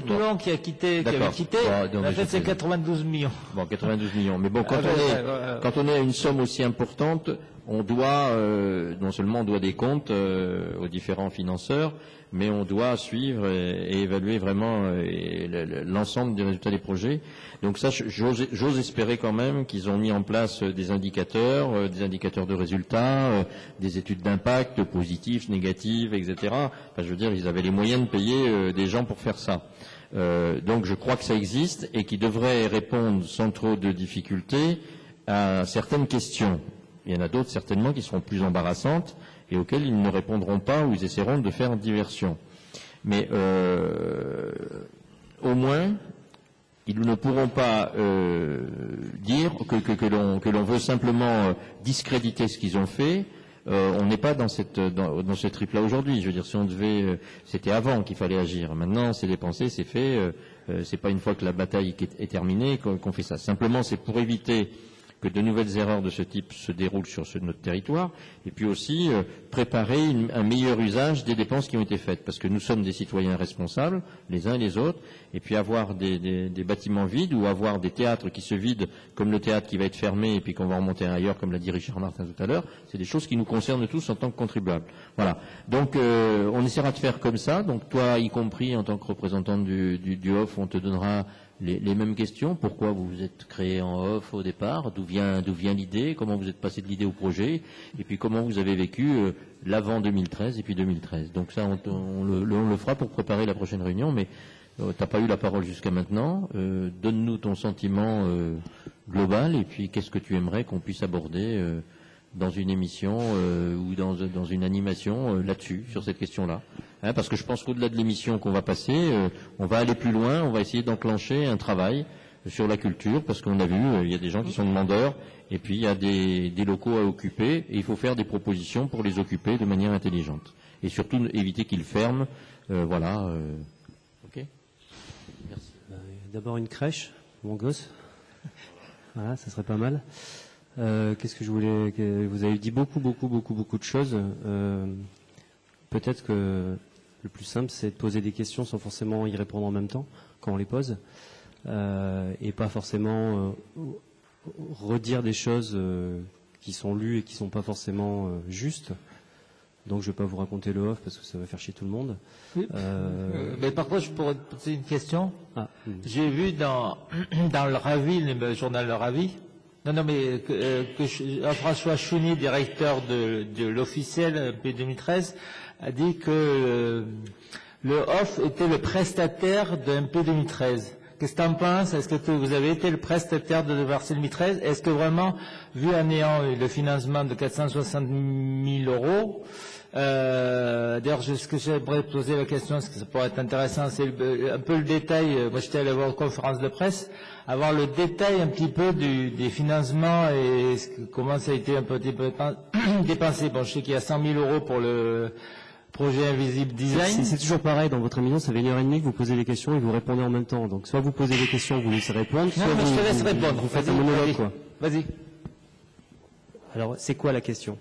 Toulon qui avait quitté. Bon, en fait, c'est 92 millions. Bon, 92 millions. Mais bon, quand on est à une somme aussi importante, on doit, non seulement on doit des comptes aux différents financeurs, mais on doit suivre et évaluer vraiment l'ensemble des résultats des projets. Donc ça, j'ose espérer quand même qu'ils ont mis en place des indicateurs de résultats, des études d'impact positifs, négatives, etc. Enfin, je veux dire, ils avaient les moyens de payer des gens pour faire ça. Donc je crois que ça existe et qu'ils devraient répondre sans trop de difficultés à certaines questions. Il y en a d'autres certainement qui seront plus embarrassantes et auxquelles ils ne répondront pas ou ils essaieront de faire diversion. Mais au moins, ils ne pourront pas dire que l'on veut simplement discréditer ce qu'ils ont fait. On n'est pas dans ce trip-là aujourd'hui. Je veux dire, si on devait, c'était avant qu'il fallait agir. Maintenant, c'est dépensé, c'est fait. C'est pas une fois que la bataille est terminée qu'on fait ça. Simplement, c'est pour éviter que de nouvelles erreurs de ce type se déroulent sur notre territoire, et puis aussi préparer un meilleur usage des dépenses qui ont été faites, parce que nous sommes des citoyens responsables, les uns et les autres, et puis avoir des bâtiments vides ou avoir des théâtres qui se vident, comme le théâtre qui va être fermé et puis qu'on va remonter ailleurs, comme l'a dit Richard Martin tout à l'heure, c'est des choses qui nous concernent tous en tant que contribuables. Voilà. Donc on essaiera de faire comme ça, donc toi y compris en tant que représentant du OFF, on te donnera les mêmes questions. Pourquoi vous vous êtes créé en off au départ? D'où vient l'idée? Comment vous êtes passé de l'idée au projet? Et puis comment vous avez vécu l'avant 2013 et puis 2013? Donc ça, on le fera pour préparer la prochaine réunion. Mais t'as pas eu la parole jusqu'à maintenant. Donne-nous ton sentiment global et puis qu'est-ce que tu aimerais qu'on puisse aborder dans une émission ou dans une animation là-dessus, sur cette question-là. Parce que je pense qu'au-delà de l'émission qu'on va passer, on va aller plus loin, on va essayer d'enclencher un travail sur la culture, parce qu'on a vu, il y a des gens qui sont demandeurs, et puis il y a des locaux à occuper, et il faut faire des propositions pour les occuper de manière intelligente. Et surtout éviter qu'ils ferment, voilà. Ok. Merci. D'abord une crèche, mon gosse. Voilà, ça serait pas mal. Qu'est-ce que je voulais... Vous avez dit beaucoup de choses. Peut-être que le plus simple, c'est de poser des questions sans forcément y répondre en même temps, quand on les pose. Et pas forcément redire des choses qui sont lues et qui ne sont pas forcément justes. Donc je ne vais pas vous raconter le off parce que ça va faire chier tout le monde. Oui. Mais par contre, je pourrais te poser une question. J'ai vu dans le Ravi, le journal Le Ravi, François Chouni, directeur de l'officiel MP 2013, a dit que le OFF était le prestataire de MP 2013. Qu'est-ce que tu en penses? Est-ce que vous avez été le prestataire de Marseille 2013? Est-ce que vraiment, vu en ayant le financement de 460 000 euros, d'ailleurs, ce que j'aimerais poser la question, parce que ça pourrait être intéressant, c'est un peu le détail. Moi, j'étais allé voir une conférence de presse, avoir le détail un petit peu des financements et comment ça a été un peu dépensé. Bon, je sais qu'il y a 100 000 euros pour le projet Invisible Design. C'est toujours pareil, dans votre émission, ça fait 1h30 que vous posez les questions et vous répondez en même temps. Donc, soit vous posez les questions, vous laissez répondre, soit mais je te laisse répondre. Vous faites un monologue, quoi. Vas-y. Alors, c'est quoi la question?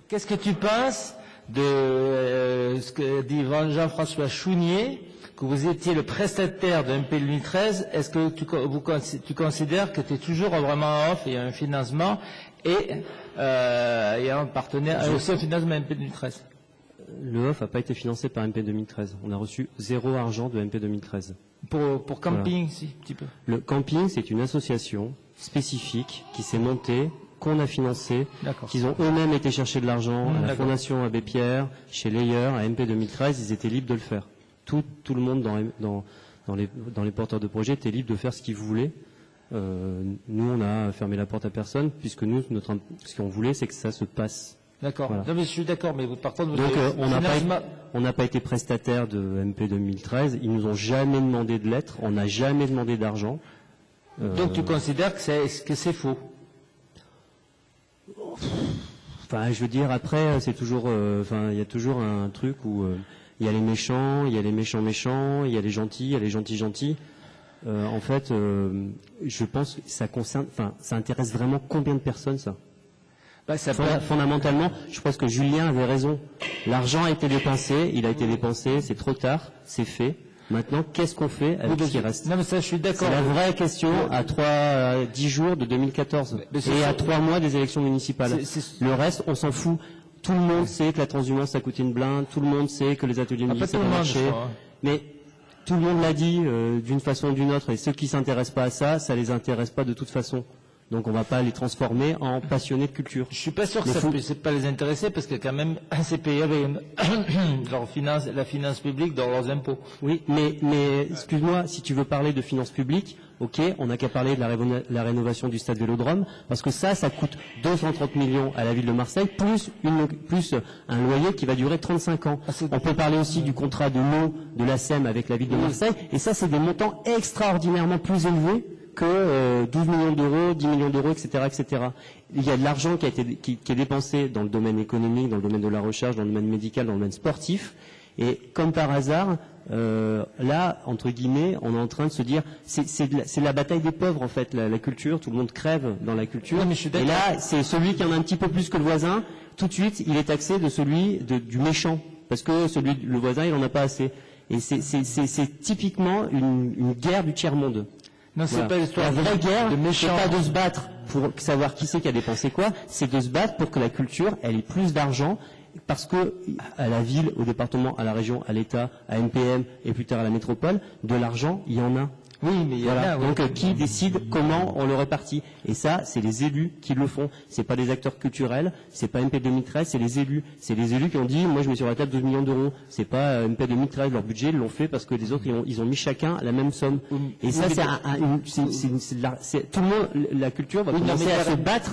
Qu'est-ce que tu penses de ce que dit Jean-François Chounier, que vous étiez le prestataire de MP 2013? Est-ce que tu considères que tu es toujours vraiment off et un financement et un partenaire aussi un financement MP 2013? Le OFF n'a pas été financé par MP 2013. On a reçu 0 argent de MP 2013. Pour camping, voilà. Si, un petit peu. Le camping, c'est une association spécifique qui s'est montée, qu'on a financée, qu'ils ont eux-mêmes été chercher de l'argent à la Fondation Abbé Pierre, chez Leyer, à MP 2013, ils étaient libres de le faire. Tout le monde dans les porteurs de projets était libre de faire ce qu'il voulait. Nous, on a fermé la porte à personne, puisque nous, ce qu'on voulait, c'est que ça se passe. D'accord. Voilà. Non, mais je suis d'accord, mais par contre, donc on n'a pas été prestataire de MP 2013. Ils nous ont jamais demandé de lettres. On n'a jamais demandé d'argent. Donc tu considères que c'est faux? Enfin, je veux dire, après, c'est toujours, il y a toujours un truc où il y a les méchants, il y a les méchants, il y a les gentils, il y a les gentils. En fait, je pense que ça concerne, ça intéresse vraiment combien de personnes, ça? Fondamentalement, je pense que Julien avait raison. L'argent a été dépensé, il a été dépensé, c'est trop tard, c'est fait. Maintenant, qu'est-ce qu'on fait avec ce qui reste? Non, mais ça, je suis d'accord. C'est la vraie question à 10 jours de 2014 et à 3 mois des élections municipales. Le reste, on s'en fout. Tout le monde sait que la transhumance, ça coûte une blinde. Tout le monde sait que les ateliers militaires ça va marcher. Mais tout le monde l'a dit d'une façon ou d'une autre. Et ceux qui s'intéressent pas à ça, ça les intéresse pas de toute façon. Donc on ne va pas les transformer en passionnés de culture. Je suis pas sûr que ça ne puisse pas les intéresser parce que quand même c'est payé avec la finance publique dans leurs impôts. Oui, mais excuse-moi, si tu veux parler de finances publiques, ok, on n'a qu'à parler de la rénovation du stade Vélodrome, parce que ça coûte 230 millions à la ville de Marseille, plus un loyer qui va durer 35 ans. On peut parler aussi du contrat de l'eau de la SEM avec la ville de Marseille, et ça c'est des montants extraordinairement plus élevés que 12 millions d'euros, 10 millions d'euros, etc., etc. Il y a de l'argent qui est dépensé dans le domaine économique, dans le domaine de la recherche, dans le domaine médical, dans le domaine sportif. Et comme par hasard, là, entre guillemets, on est en train de se dire, c'est la bataille des pauvres en fait, la culture. Tout le monde crève dans la culture. Et là, c'est celui qui en a un petit peu plus que le voisin. Tout de suite, il est taxé de celui du méchant, parce que le voisin, il en a pas assez. Et c'est typiquement une guerre du tiers-monde. Non, c'est pas l'histoire. La vraie guerre, c'est pas de se battre pour savoir qui c'est qui a dépensé quoi, c'est de se battre pour que la culture, elle ait plus d'argent, parce que à la ville, au département, à la région, à l'État, à MPM et plus tard à la métropole, de l'argent, il y en a. Oui, mais il y en a. Donc qui décide comment on le répartit? Et ça, c'est les élus qui le font. C'est pas des acteurs culturels, c'est pas MP 2013, c'est les élus. C'est les élus qui ont dit, moi je mets sur la table 12 millions d'euros. C'est pas MP 2013, leur budget, ils l'ont fait parce que les autres, ils ont mis chacun la même somme. Et ça, c'est tout le monde, la culture va commencer à se battre.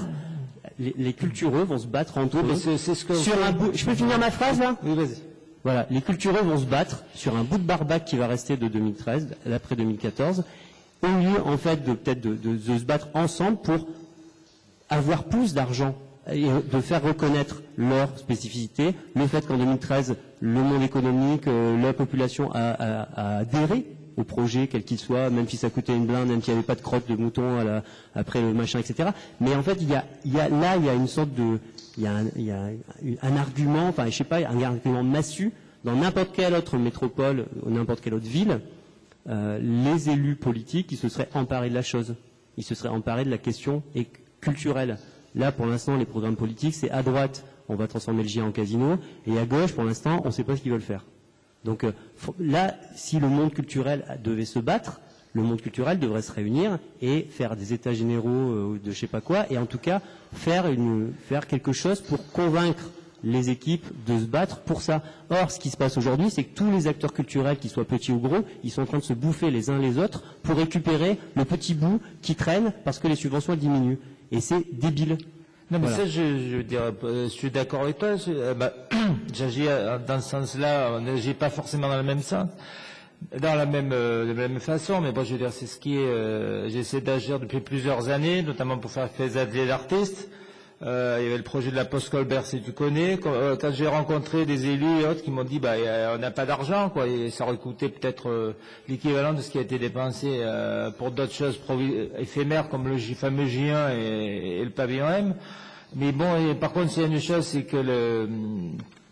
Les cultureux vont se battre entre eux. Sur un bout. Je peux finir ma phrase là? Oui, vas-y. Voilà, les cultureux vont se battre sur un bout de barbac qui va rester de 2013, l'après 2014, au lieu en fait de se battre ensemble pour avoir plus d'argent et de faire reconnaître leur spécificité, le fait qu'en 2013, le monde économique, la population a adhéré au projet, quel qu'il soit, même si ça coûtait une blinde, même s'il n'y avait pas de crotte de mouton après le machin, etc. Mais en fait, il y a une sorte de... Il y a un argument, enfin je sais pas, un argument massu dans n'importe quelle autre métropole ou n'importe quelle autre ville, les élus politiques qui se seraient emparés de la chose, ils se seraient emparés de la question culturelle. Là, pour l'instant, les programmes politiques, c'est à droite, on va transformer le GIA en casino, et à gauche, pour l'instant, on ne sait pas ce qu'ils veulent faire. Donc là, si le monde culturel devait se battre, le monde culturel devrait se réunir et faire des états généraux de je sais pas quoi, et en tout cas faire quelque chose pour convaincre les équipes de se battre pour ça. Or, ce qui se passe aujourd'hui, c'est que tous les acteurs culturels, qu'ils soient petits ou gros, ils sont en train de se bouffer les uns les autres pour récupérer le petit bout qui traîne parce que les subventions elles diminuent. Et c'est débile. Non, mais voilà. ça, je dirais, je suis d'accord avec toi. J'agis dans ce sens-là, on n'agit pas forcément dans le même sens, dans la même façon, mais bon, je veux dire, c'est ce qui est. J'essaie d'agir depuis plusieurs années, notamment pour faire des ateliers d'artistes. Il y avait le projet de la Poste Colbert, si tu connais. Quand j'ai rencontré des élus et autres qui m'ont dit, on n'a pas d'argent, quoi, et ça aurait coûté peut-être l'équivalent de ce qui a été dépensé pour d'autres choses éphémères comme le fameux J1 et le pavillon M. Mais bon, et par contre, c'est une chose, c'est que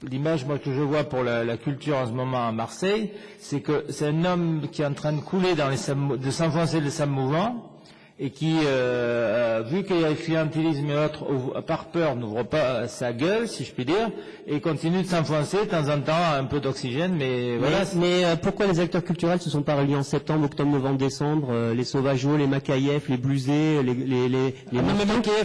l'image, moi, que je vois pour la culture en ce moment à Marseille, c'est que c'est un homme qui est en train de couler de s'enfoncer les sables mouvants, et qui, vu qu'il y a le clientélisme et autres, par peur, n'ouvre pas sa gueule, si je puis dire, et continue de s'enfoncer, de temps en temps, un peu d'oxygène, mais voilà. Mais pourquoi les acteurs culturels se sont pas réunis en septembre, octobre, novembre, décembre, les Sauvageaux, les Macaïef, les Blusés,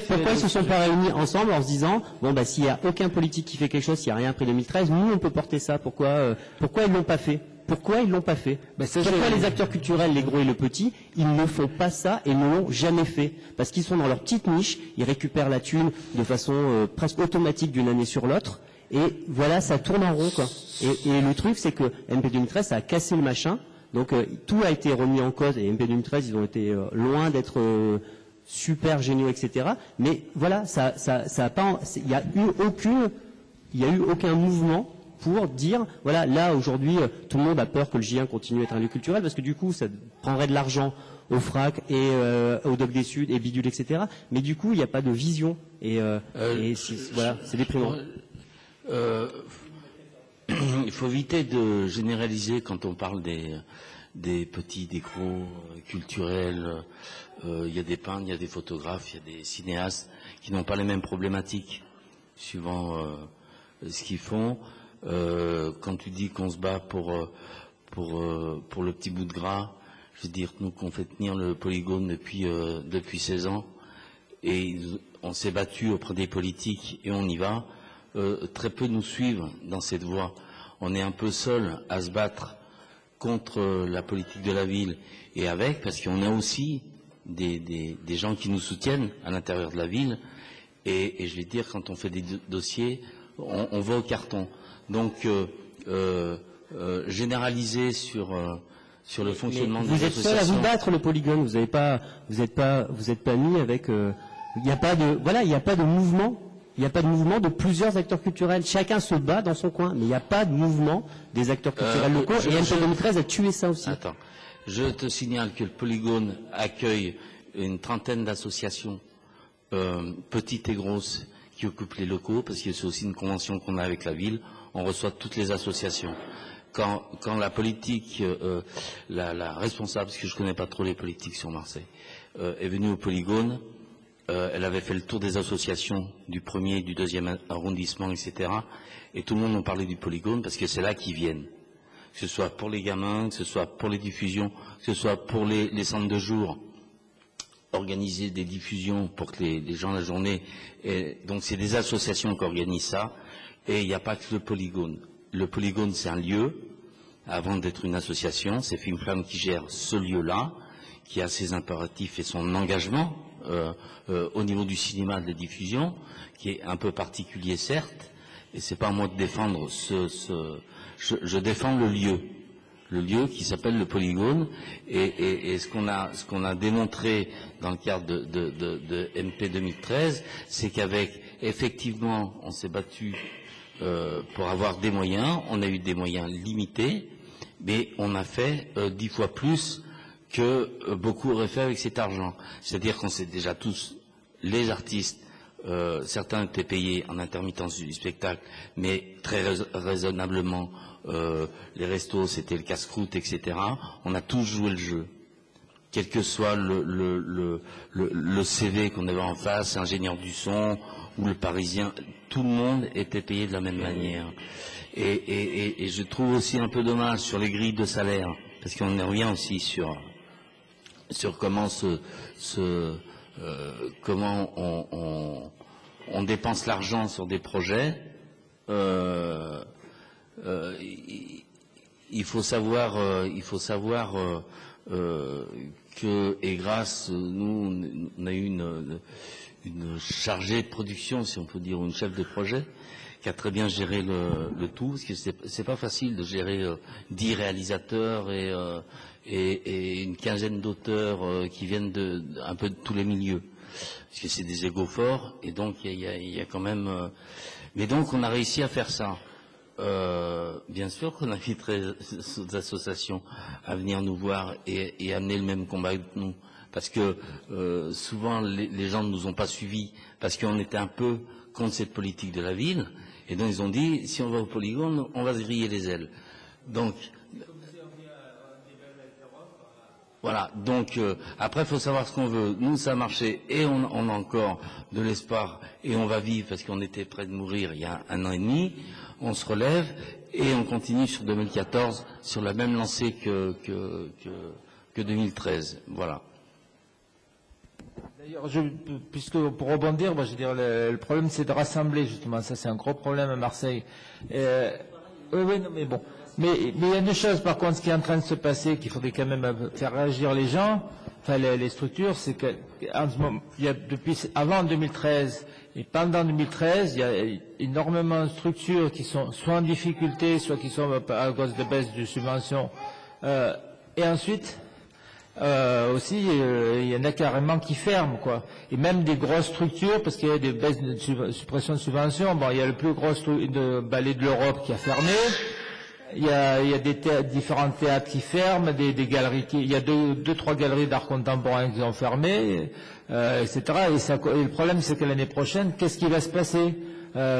pourquoi ils se sont pas réunis ensemble en se disant, bon, bah, s'il y a aucun politique qui fait quelque chose, s'il n'y a rien après 2013, nous, on peut porter ça, pourquoi ils l'ont pas fait? Pourquoi ils l'ont pas fait? Pourquoi les acteurs culturels, les gros et le petit, ils ne font pas ça et ne l'ont jamais fait? Parce qu'ils sont dans leur petite niche, ils récupèrent la thune de façon presque automatique d'une année sur l'autre, et voilà, ça tourne en rond, quoi. Et le truc, c'est que MP 2013, ça a cassé le machin, donc tout a été remis en cause, et MP 2013, ils ont été loin d'être super géniaux, etc. Mais voilà, ça a pas, il y a eu aucun mouvement pour dire, voilà, là, aujourd'hui, tout le monde a peur que le J1 continue à être un lieu culturel, parce que du coup, ça prendrait de l'argent au FRAC et au Doc des Sud et bidule, etc. Mais du coup, il n'y a pas de vision. Voilà, c'est déprimant. Il faut éviter de généraliser quand on parle des petits, des gros, culturels. Il y a des peintres, il y a des photographes, il y a des cinéastes qui n'ont pas les mêmes problématiques, suivant ce qu'ils font. Quand tu dis qu'on se bat pour le petit bout de gras, je veux dire, nous qu'on fait tenir le polygone depuis 16 ans, et on s'est battu auprès des politiques et on y va. Très peu nous suivent dans cette voie. On est un peu seul à se battre contre la politique de la ville et parce qu'on a aussi des gens qui nous soutiennent à l'intérieur de la ville. Et je vais dire, quand on fait des dossiers, on va au carton. Donc, généraliser sur le fonctionnement des associations. Vous êtes seul à vous battre, le polygone. Vous êtes pas mis avec. Il n'y a pas de mouvement. Il n'y a pas de mouvement de plusieurs acteurs culturels. Chacun se bat dans son coin, mais il n'y a pas de mouvement des acteurs culturels locaux. Et MP 2013 a tué ça aussi. Attends, je te signale que le polygone accueille une trentaine d'associations, petites et grosses, qui occupent les locaux, parce que c'est aussi une convention qu'on a avec la ville. On reçoit toutes les associations. Quand la politique, la responsable, parce que je ne connais pas trop les politiques sur Marseille, est venue au polygone, elle avait fait le tour des associations du 1er et du 2e arrondissement, etc. Et tout le monde en parlait du polygone parce que c'est là qu'ils viennent. Que ce soit pour les gamins, que ce soit pour les diffusions, que ce soit pour les centres de jour, organiser des diffusions pour que les gens la journée. Donc c'est des associations qui organisent ça. Et il n'y a pas que le polygone. Le polygone, c'est un lieu, avant d'être une association. C'est Film Flamme qui gère ce lieu-là, qui a ses impératifs et son engagement au niveau du cinéma de la diffusion, qui est un peu particulier, certes. Et c'est pas à moi de défendre je défends le lieu qui s'appelle le polygone. Et ce qu'on a démontré dans le cadre de MP 2013, c'est qu'avec, effectivement, on s'est battu pour avoir des moyens. On a eu des moyens limités, mais on a fait 10 fois plus que beaucoup auraient fait avec cet argent. C'est-à-dire qu'on sait déjà tous, les artistes, certains étaient payés en intermittence du spectacle, mais très raisonnablement. Les restos, c'était le casse-croûte, etc. On a tous joué le jeu. Quel que soit le CV qu'on avait en face, ingénieur du son ou le Parisien, tout le monde était payé de la même manière. Et je trouve aussi un peu dommage sur les grilles de salaire, parce qu'on revient aussi sur comment comment on dépense l'argent sur des projets. Il faut savoir que, et grâce, nous, on a eu une chargée de production, si on peut dire, ou une chef de projet, qui a très bien géré le tout, parce que c'est pas facile de gérer 10 réalisateurs et une quinzaine d'auteurs qui viennent un peu de tous les milieux, parce que c'est des égos forts, et donc il y a quand même... mais donc on a réussi à faire ça. Bien sûr qu'on inviterait d'autres associations à venir nous voir et amener le même combat que nous, parce que souvent les gens ne nous ont pas suivis, parce qu'on était un peu contre cette politique de la ville, et donc ils ont dit, si on va au polygone, on va se griller les ailes. Donc... Voilà, donc après il faut savoir ce qu'on veut. Nous ça a marché et on a encore de l'espoir et on va vivre parce qu'on était près de mourir il y a 1 an et demi. On se relève et on continue sur 2014 sur la même lancée que 2013. Voilà. D'ailleurs, puisque pour rebondir, moi, je veux dire, le problème c'est de rassembler justement. Ça c'est un gros problème à Marseille. Oui, non, mais bon. Mais il y a une chose, par contre, qui est en train de se passer, qu'il faudrait quand même faire réagir les gens, enfin les structures, c'est que il y a depuis avant 2013 et pendant 2013, il y a énormément de structures qui sont soit en difficulté, soit qui sont à cause de baisse de subventions. Et ensuite, aussi, il y en a carrément qui ferment, quoi. Et même des grosses structures, parce qu'il y a des baisses de suppression de subventions. Bon, il y a le plus gros ballet de l'Europe qui a fermé. Il y a différents théâtres qui ferment, des galeries il y a 2-3 galeries d'art contemporain qui ont fermé, etc. Et le problème, c'est que l'année prochaine, qu'est-ce qui va se passer?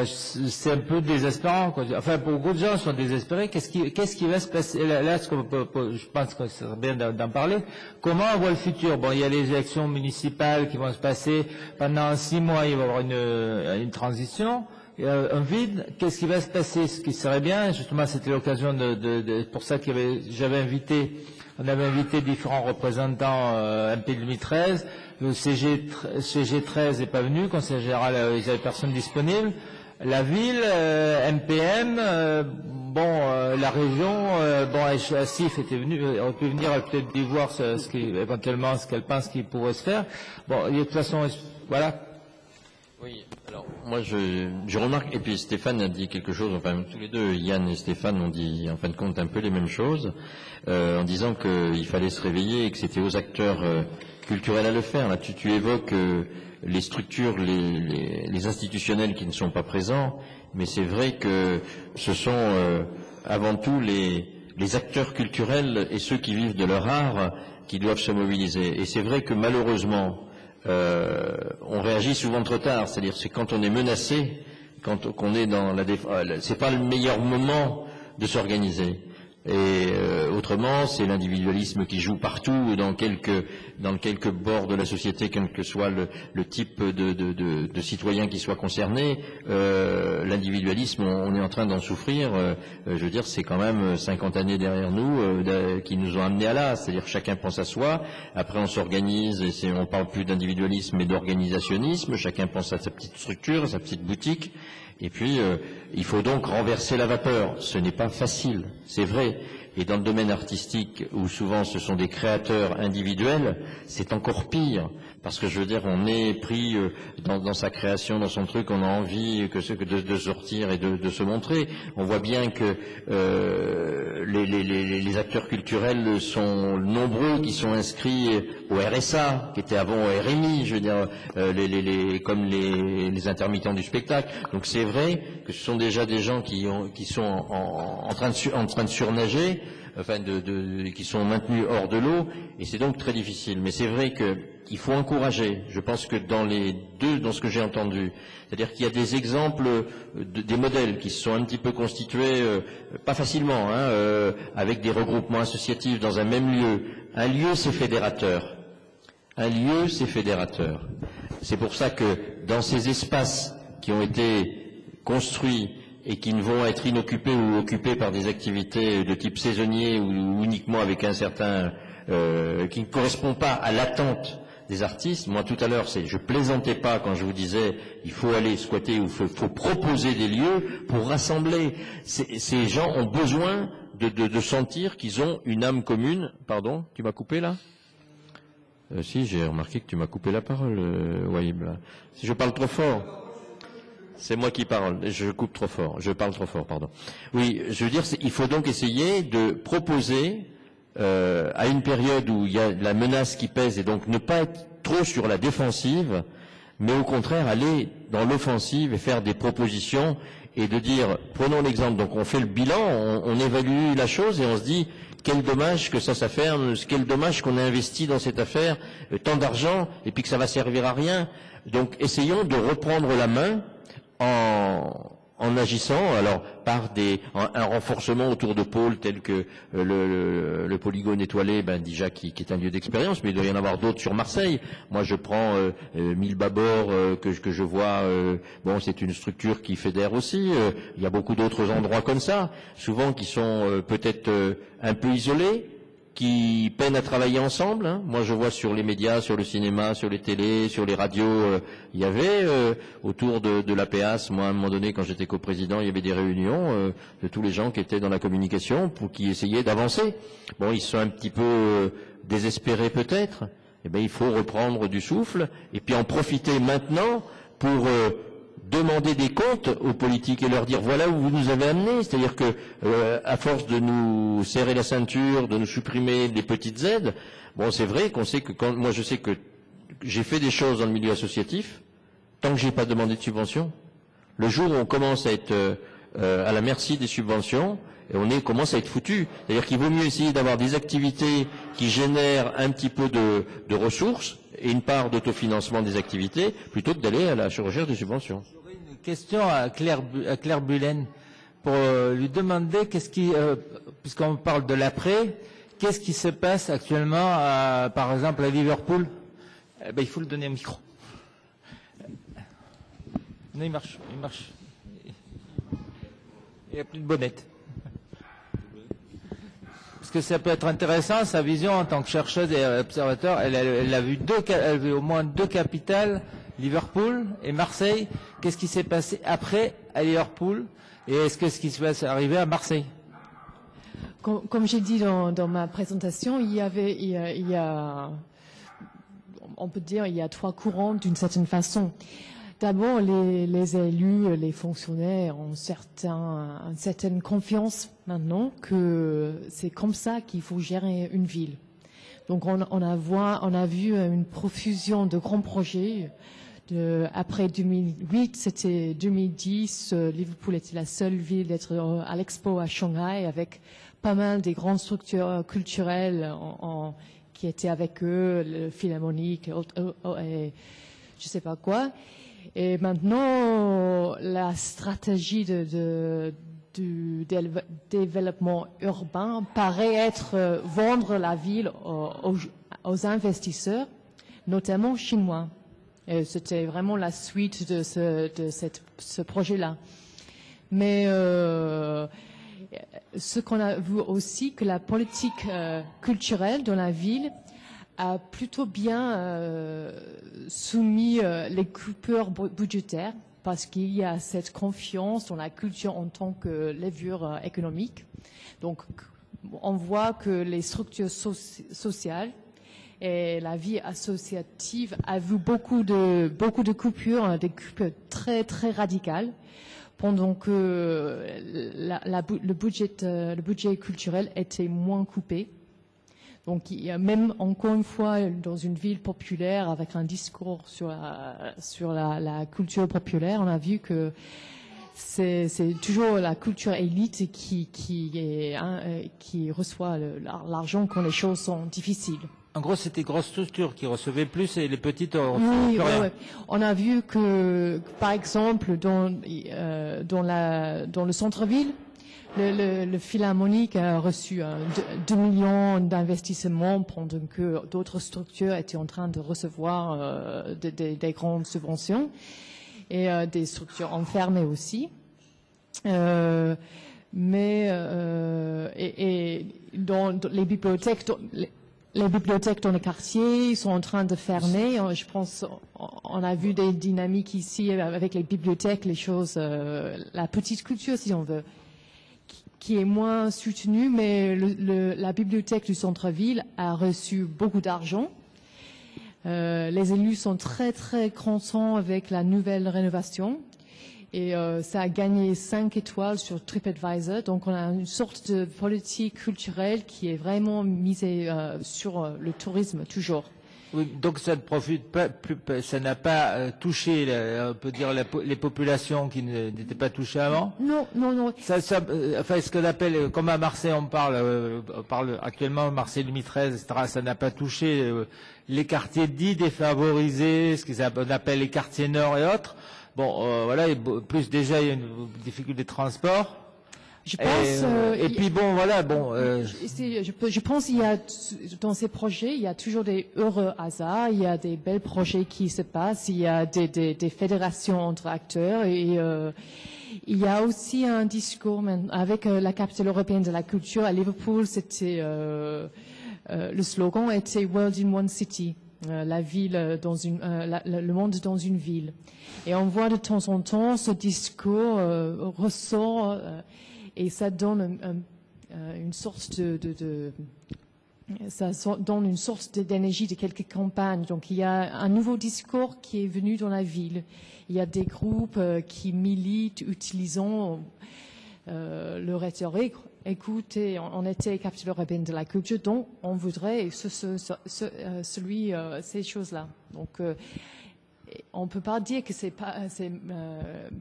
C'est un peu désespérant, quoi. Enfin, beaucoup de gens sont désespérés. Qu'est-ce qui va se passer? Là, je pense que c'est bien d'en parler. Comment on voit le futur? Bon, il y a les élections municipales qui vont se passer pendant 6 mois. Il va y avoir une transition. Un vide, qu'est-ce qui va se passer? Ce qui serait bien, justement, c'était l'occasion pour ça qu'on avait invité différents représentants MP 2013, le CG13 n'est pas venu, conseil général, ils n'avaient personne disponible, la ville, MPM, la région, Assif était venu, aurait pu venir, peut-être d'y voir éventuellement ce qu'elle pense qu'il pourrait se faire. Bon, de toute façon, voilà. Oui, alors moi je remarque, et puis Stéphane a dit quelque chose, enfin tous les deux, Yann et Stéphane ont dit en fin de compte un peu les mêmes choses, en disant qu'il fallait se réveiller et que c'était aux acteurs culturels à le faire. Là tu évoques les structures, les institutionnels qui ne sont pas présents, mais c'est vrai que ce sont avant tout les acteurs culturels et ceux qui vivent de leur art qui doivent se mobiliser. Et c'est vrai que malheureusement, on réagit souvent trop tard, c'est-à-dire c'est quand on est menacé, quand on est dans la défense, c'est pas le meilleur moment de s'organiser. Et autrement, c'est l'individualisme qui joue partout, dans quelques bords de la société, quel que soit le type de citoyen qui soit concerné. L'individualisme, on est en train d'en souffrir. Je veux dire, c'est quand même 50 années derrière nous qui nous ont amenés à là. C'est-à-dire chacun pense à soi. Après, on s'organise. Et on parle plus d'individualisme mais d'organisationnisme. Chacun pense à sa petite structure, à sa petite boutique. Et puis, il faut donc renverser la vapeur. Ce n'est pas facile, c'est vrai. Et dans le domaine artistique, où souvent ce sont des créateurs individuels, c'est encore pire. Parce que je veux dire, on est pris dans sa création, dans son truc, on a envie de sortir et de se montrer. On voit bien que les acteurs culturels sont nombreux qui sont inscrits au RSA, qui était avant au RMI, je veux dire, comme les intermittents du spectacle. Donc c'est vrai que ce sont déjà des gens qui sont en train de surnager, enfin qui sont maintenus hors de l'eau, et c'est donc très difficile. Mais c'est vrai qu'il faut encourager. Je pense que dans ce que j'ai entendu, c'est-à-dire qu'il y a des exemples, des modèles qui se sont un petit peu constitués, pas facilement, avec des regroupements associatifs dans un même lieu. Un lieu, c'est fédérateur. Un lieu, c'est fédérateur. C'est pour ça que dans ces espaces qui ont été construits et qui ne vont être inoccupés ou occupés par des activités de type saisonnier ou uniquement avec un certain qui ne correspond pas à l'attente des artistes. Moi, tout à l'heure, je plaisantais pas quand je vous disais il faut aller squatter ou il faut proposer des lieux pour rassembler. Ces gens ont besoin de sentir qu'ils ont une âme commune. Pardon, tu m'as coupé là? Si, j'ai remarqué que tu m'as coupé la parole, Wahib. Si je parle trop fort, c'est moi qui parle. Je coupe trop fort. Je parle trop fort, pardon. Oui, je veux dire, il faut donc essayer de proposer à une période où il y a la menace qui pèse et donc ne pas être trop sur la défensive, mais au contraire aller dans l'offensive et faire des propositions et de dire, prenons l'exemple, donc on fait le bilan, on évalue la chose et on se dit, quel dommage que ça ferme, quel dommage qu'on ait investi dans cette affaire tant d'argent et puis que ça va servir à rien. Donc essayons de reprendre la main en agissant, alors par un renforcement autour de pôles tels que le polygone étoilé, déjà qui est un lieu d'expérience, mais il doit y en avoir d'autres sur Marseille. Moi, je prends Mille Babord que je vois. Bon, c'est une structure qui fédère aussi. Il y a beaucoup d'autres endroits comme ça, souvent qui sont peut-être un peu isolés, qui peinent à travailler ensemble. Hein. Moi, je vois sur les médias, sur le cinéma, sur les télés, sur les radios, il y avait autour de l'APAS, moi, à un moment donné, quand j'étais coprésident, il y avait des réunions de tous les gens qui étaient dans la communication qui essayaient d'avancer. Bon, ils sont un petit peu désespérés peut-être. Eh bien, il faut reprendre du souffle et puis en profiter maintenant pour demander des comptes aux politiques et leur dire voilà où vous nous avez amenés, c'est-à-dire que à force de nous serrer la ceinture, de nous supprimer des petites aides, bon c'est vrai qu'on sait que moi je sais que j'ai fait des choses dans le milieu associatif, tant que j'ai pas demandé de subvention, le jour où on commence à être à la merci des subventions, et on commence à être foutu. C'est-à-dire qu'il vaut mieux essayer d'avoir des activités qui génèrent un petit peu de ressources et une part d'autofinancement des activités, plutôt que d'aller à la recherche de subventions. Question à Claire Bullen pour lui demander puisqu'on parle de l'après, qu'est-ce qui se passe actuellement par exemple à Liverpool? Il faut le donner un micro. Non, il marche. Il n'y a plus de bonnette. Parce que ça peut être intéressant, sa vision en tant que chercheuse et observateur. Elle a vu au moins deux capitales, Liverpool et Marseille. Qu'est-ce qui s'est passé après à Liverpool et est-ce que ce qui se passe arrivé à Marseille? Comme j'ai dit dans ma présentation, il y a, on peut dire, il y a trois courants d'une certaine façon. D'abord, les élus, les fonctionnaires ont une certaine confiance maintenant que c'est comme ça qu'il faut gérer une ville. Donc on a vu une profusion de grands projets. Après 2008, c'était 2010, Liverpool était la seule ville d'être à l'Expo à Shanghai avec pas mal des grandes structures culturelles qui étaient avec eux, le Philharmonique et je sais pas quoi. Et maintenant, la stratégie du développement urbain paraît être vendre la ville aux investisseurs, notamment chinois. C'était vraiment la suite de ce projet-là. Mais ce qu'on a vu aussi, que la politique culturelle dans la ville a plutôt bien soumis les coupures budgétaires parce qu'il y a cette confiance dans la culture en tant que levure économique. Donc, on voit que les structures sociales et la vie associative a vu beaucoup de coupures, des coupures très très radicales, pendant que le budget culturel était moins coupé. Donc, il y a même encore une fois dans une ville populaire avec un discours sur la culture populaire, on a vu que c'est toujours la culture élite qui reçoit l'argent quand les choses sont difficiles. En gros, c'était les grosses structures qui recevaient plus et les petites recevaient plus rien. Oui. On a vu que, par exemple, dans le centre-ville, le Philharmonique a reçu 2 millions d'investissements pendant que d'autres structures étaient en train de recevoir des grandes subventions. et des structures enfermées aussi. Et dans les bibliothèques, les bibliothèques dans les quartiers sont en train de fermer. Je pense, on a vu des dynamiques ici avec les bibliothèques, les choses, la petite culture, si on veut, qui est moins soutenue, mais la bibliothèque du centre-ville a reçu beaucoup d'argent. Les élus sont très, très contents avec la nouvelle rénovation. Et ça a gagné 5 étoiles sur TripAdvisor. Donc on a une sorte de politique culturelle qui est vraiment misée sur le tourisme toujours. Oui, donc ça ne profite pas, ça n'a pas touché, on peut dire, les populations qui n'étaient pas touchées avant. Non. Enfin, ce qu'on appelle, comme à Marseille, on parle actuellement Marseille 2013, etc. Ça n'a pas touché les quartiers dits défavorisés, ce qu'on appelle les quartiers nord et autres. Bon, voilà, et plus déjà il y a une difficulté de transport. Je pense. Puis bon, voilà, bon. Je pense qu'il y a dans ces projets, il y a toujours des heureux hasards, il y a des bels projets qui se passent, il y a des fédérations entre acteurs et il y a aussi un discours avec la capitale européenne de la culture à Liverpool. C'était le slogan était World in One City. La ville dans le monde dans une ville. Et on voit de temps en temps ce discours ressort et ça donne une sorte ça donne une source d'énergie de quelques campagnes. Donc il y a un nouveau discours qui est venu dans la ville. Il y a des groupes qui militent utilisant le rhétorique. Écoutez, on était capitale européenne de la culture, donc on voudrait ces choses-là. Donc, on ne peut pas dire que c'est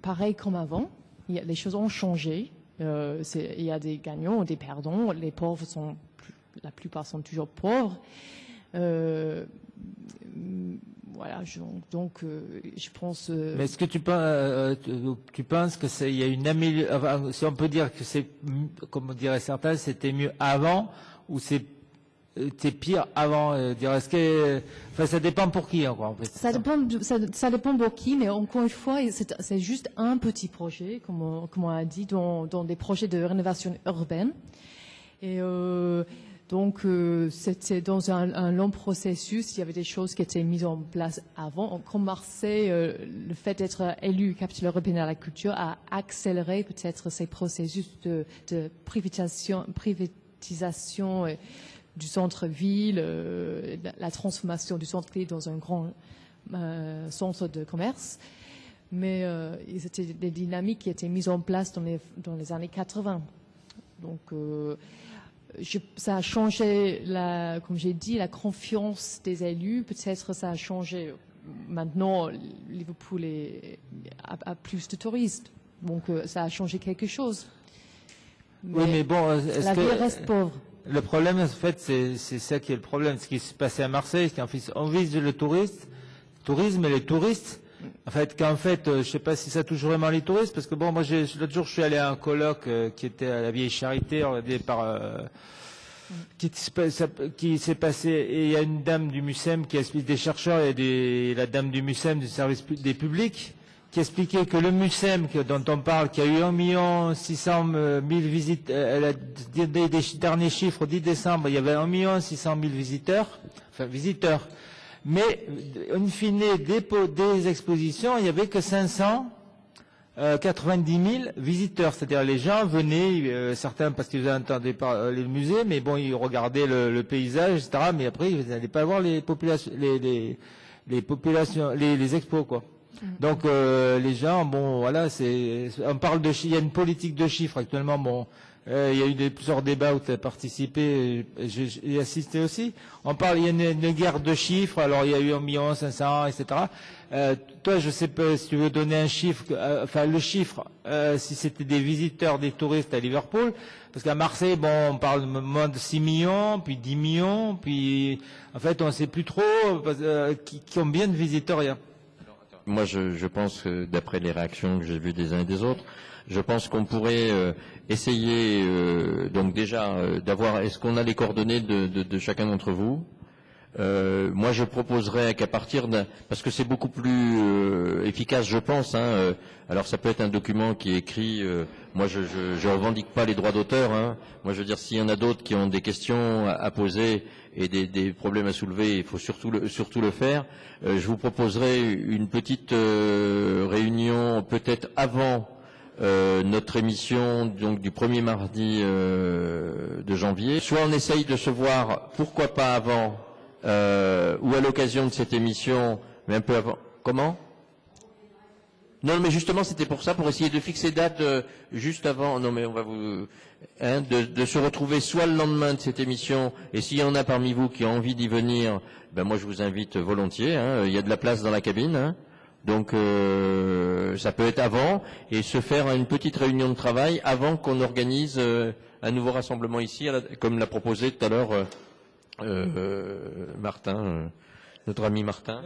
pareil comme avant. Les choses ont changé. Il y a des gagnants, des perdants. Les pauvres la plupart sont toujours pauvres. Voilà, donc je pense. Mais est-ce que tu penses que il y a une amélioration, si on peut dire que c'est, comme diraient certains, c'était mieux avant ou c'était pire avant, est-ce que, enfin, ça dépend pour qui encore en fait. Ça dépend pour qui, mais encore une fois, c'est juste un petit projet, comme on a dit, dans des projets de rénovation urbaine. Et donc, c'était dans un long processus. Il y avait des choses qui étaient mises en place avant. Comme Marseille, le fait d'être élu capitale européenne de la culture a accéléré peut-être ces processus de privatisation du centre-ville, la transformation du centre-ville dans un grand centre de commerce. Mais c'était des dynamiques qui étaient mises en place dans les années 80. Donc, ça a changé, comme j'ai dit, la confiance des élus. Peut-être ça a changé. Maintenant, Liverpool a plus de touristes. Donc, ça a changé quelque chose. Oui, mais bon, la ville reste pauvre. Le problème, en fait, c'est ça qui est le problème. Ce qui s'est passé à Marseille, c'est qu'en fait, on vise le tourisme et les touristes. En fait, je sais pas si ça touche vraiment les touristes, parce que bon, moi, l'autre jour, je suis allé à un colloque qui était à la Vieille Charité, organisé par qui s'est passé, et il y a une dame du MUSEM qui explique, des chercheurs et la dame du MUSEM du service des publics, qui expliquait que le MUSEM dont on parle, qui a eu 1 600 000 visites, elle a des derniers chiffres, 10 décembre, il y avait 1 600 000 visiteurs. Mais, in fine, des expositions, il n'y avait que 590 000 visiteurs. C'est-à-dire, les gens venaient, certains parce qu'ils entendaient parler le musée, mais bon, ils regardaient le paysage, etc. Mais après, ils n'allaient pas voir les expos, quoi. Donc, les gens, bon, voilà, on parle il y a une politique de chiffres actuellement, bon. Il y a eu plusieurs débats où tu as participé, j'ai assisté aussi. Il y a une guerre de chiffres, alors il y a eu 1 500 000, etc. Toi, je sais pas si tu veux donner un chiffre, le chiffre, si c'était des visiteurs, des touristes à Liverpool, parce qu'à Marseille, bon, on parle moins de 6 millions, puis 10 millions, puis en fait, on ne sait plus trop combien de visiteurs il y a. Moi, je pense que d'après les réactions que j'ai vues des uns et des autres, je pense qu'on pourrait essayer donc déjà d'avoir, est-ce qu'on a les coordonnées de chacun d'entre vous, Moi, je proposerais qu'à partir d'un, parce que c'est beaucoup plus efficace, je pense. Alors, ça peut être un document qui est écrit. Moi, je revendique pas les droits d'auteur. Moi, je veux dire, s'il y en a d'autres qui ont des questions à poser et des problèmes à soulever, il faut surtout le faire. Je vous proposerai une petite réunion, peut-être avant notre émission, donc du premier mardi de janvier. Soit on essaye de se voir, pourquoi pas avant. Ou à l'occasion de cette émission, mais un peu avant. Comment? Non, mais justement, c'était pour ça, pour essayer de fixer date juste avant. Non, mais on va vous, de se retrouver soit le lendemain de cette émission, et s'il y en a parmi vous qui ont envie d'y venir, ben moi je vous invite volontiers. Il y a de la place dans la cabine. Donc ça peut être avant, et se faire une petite réunion de travail avant qu'on organise un nouveau rassemblement ici, comme l'a proposé tout à l'heure Martin, notre ami Martin.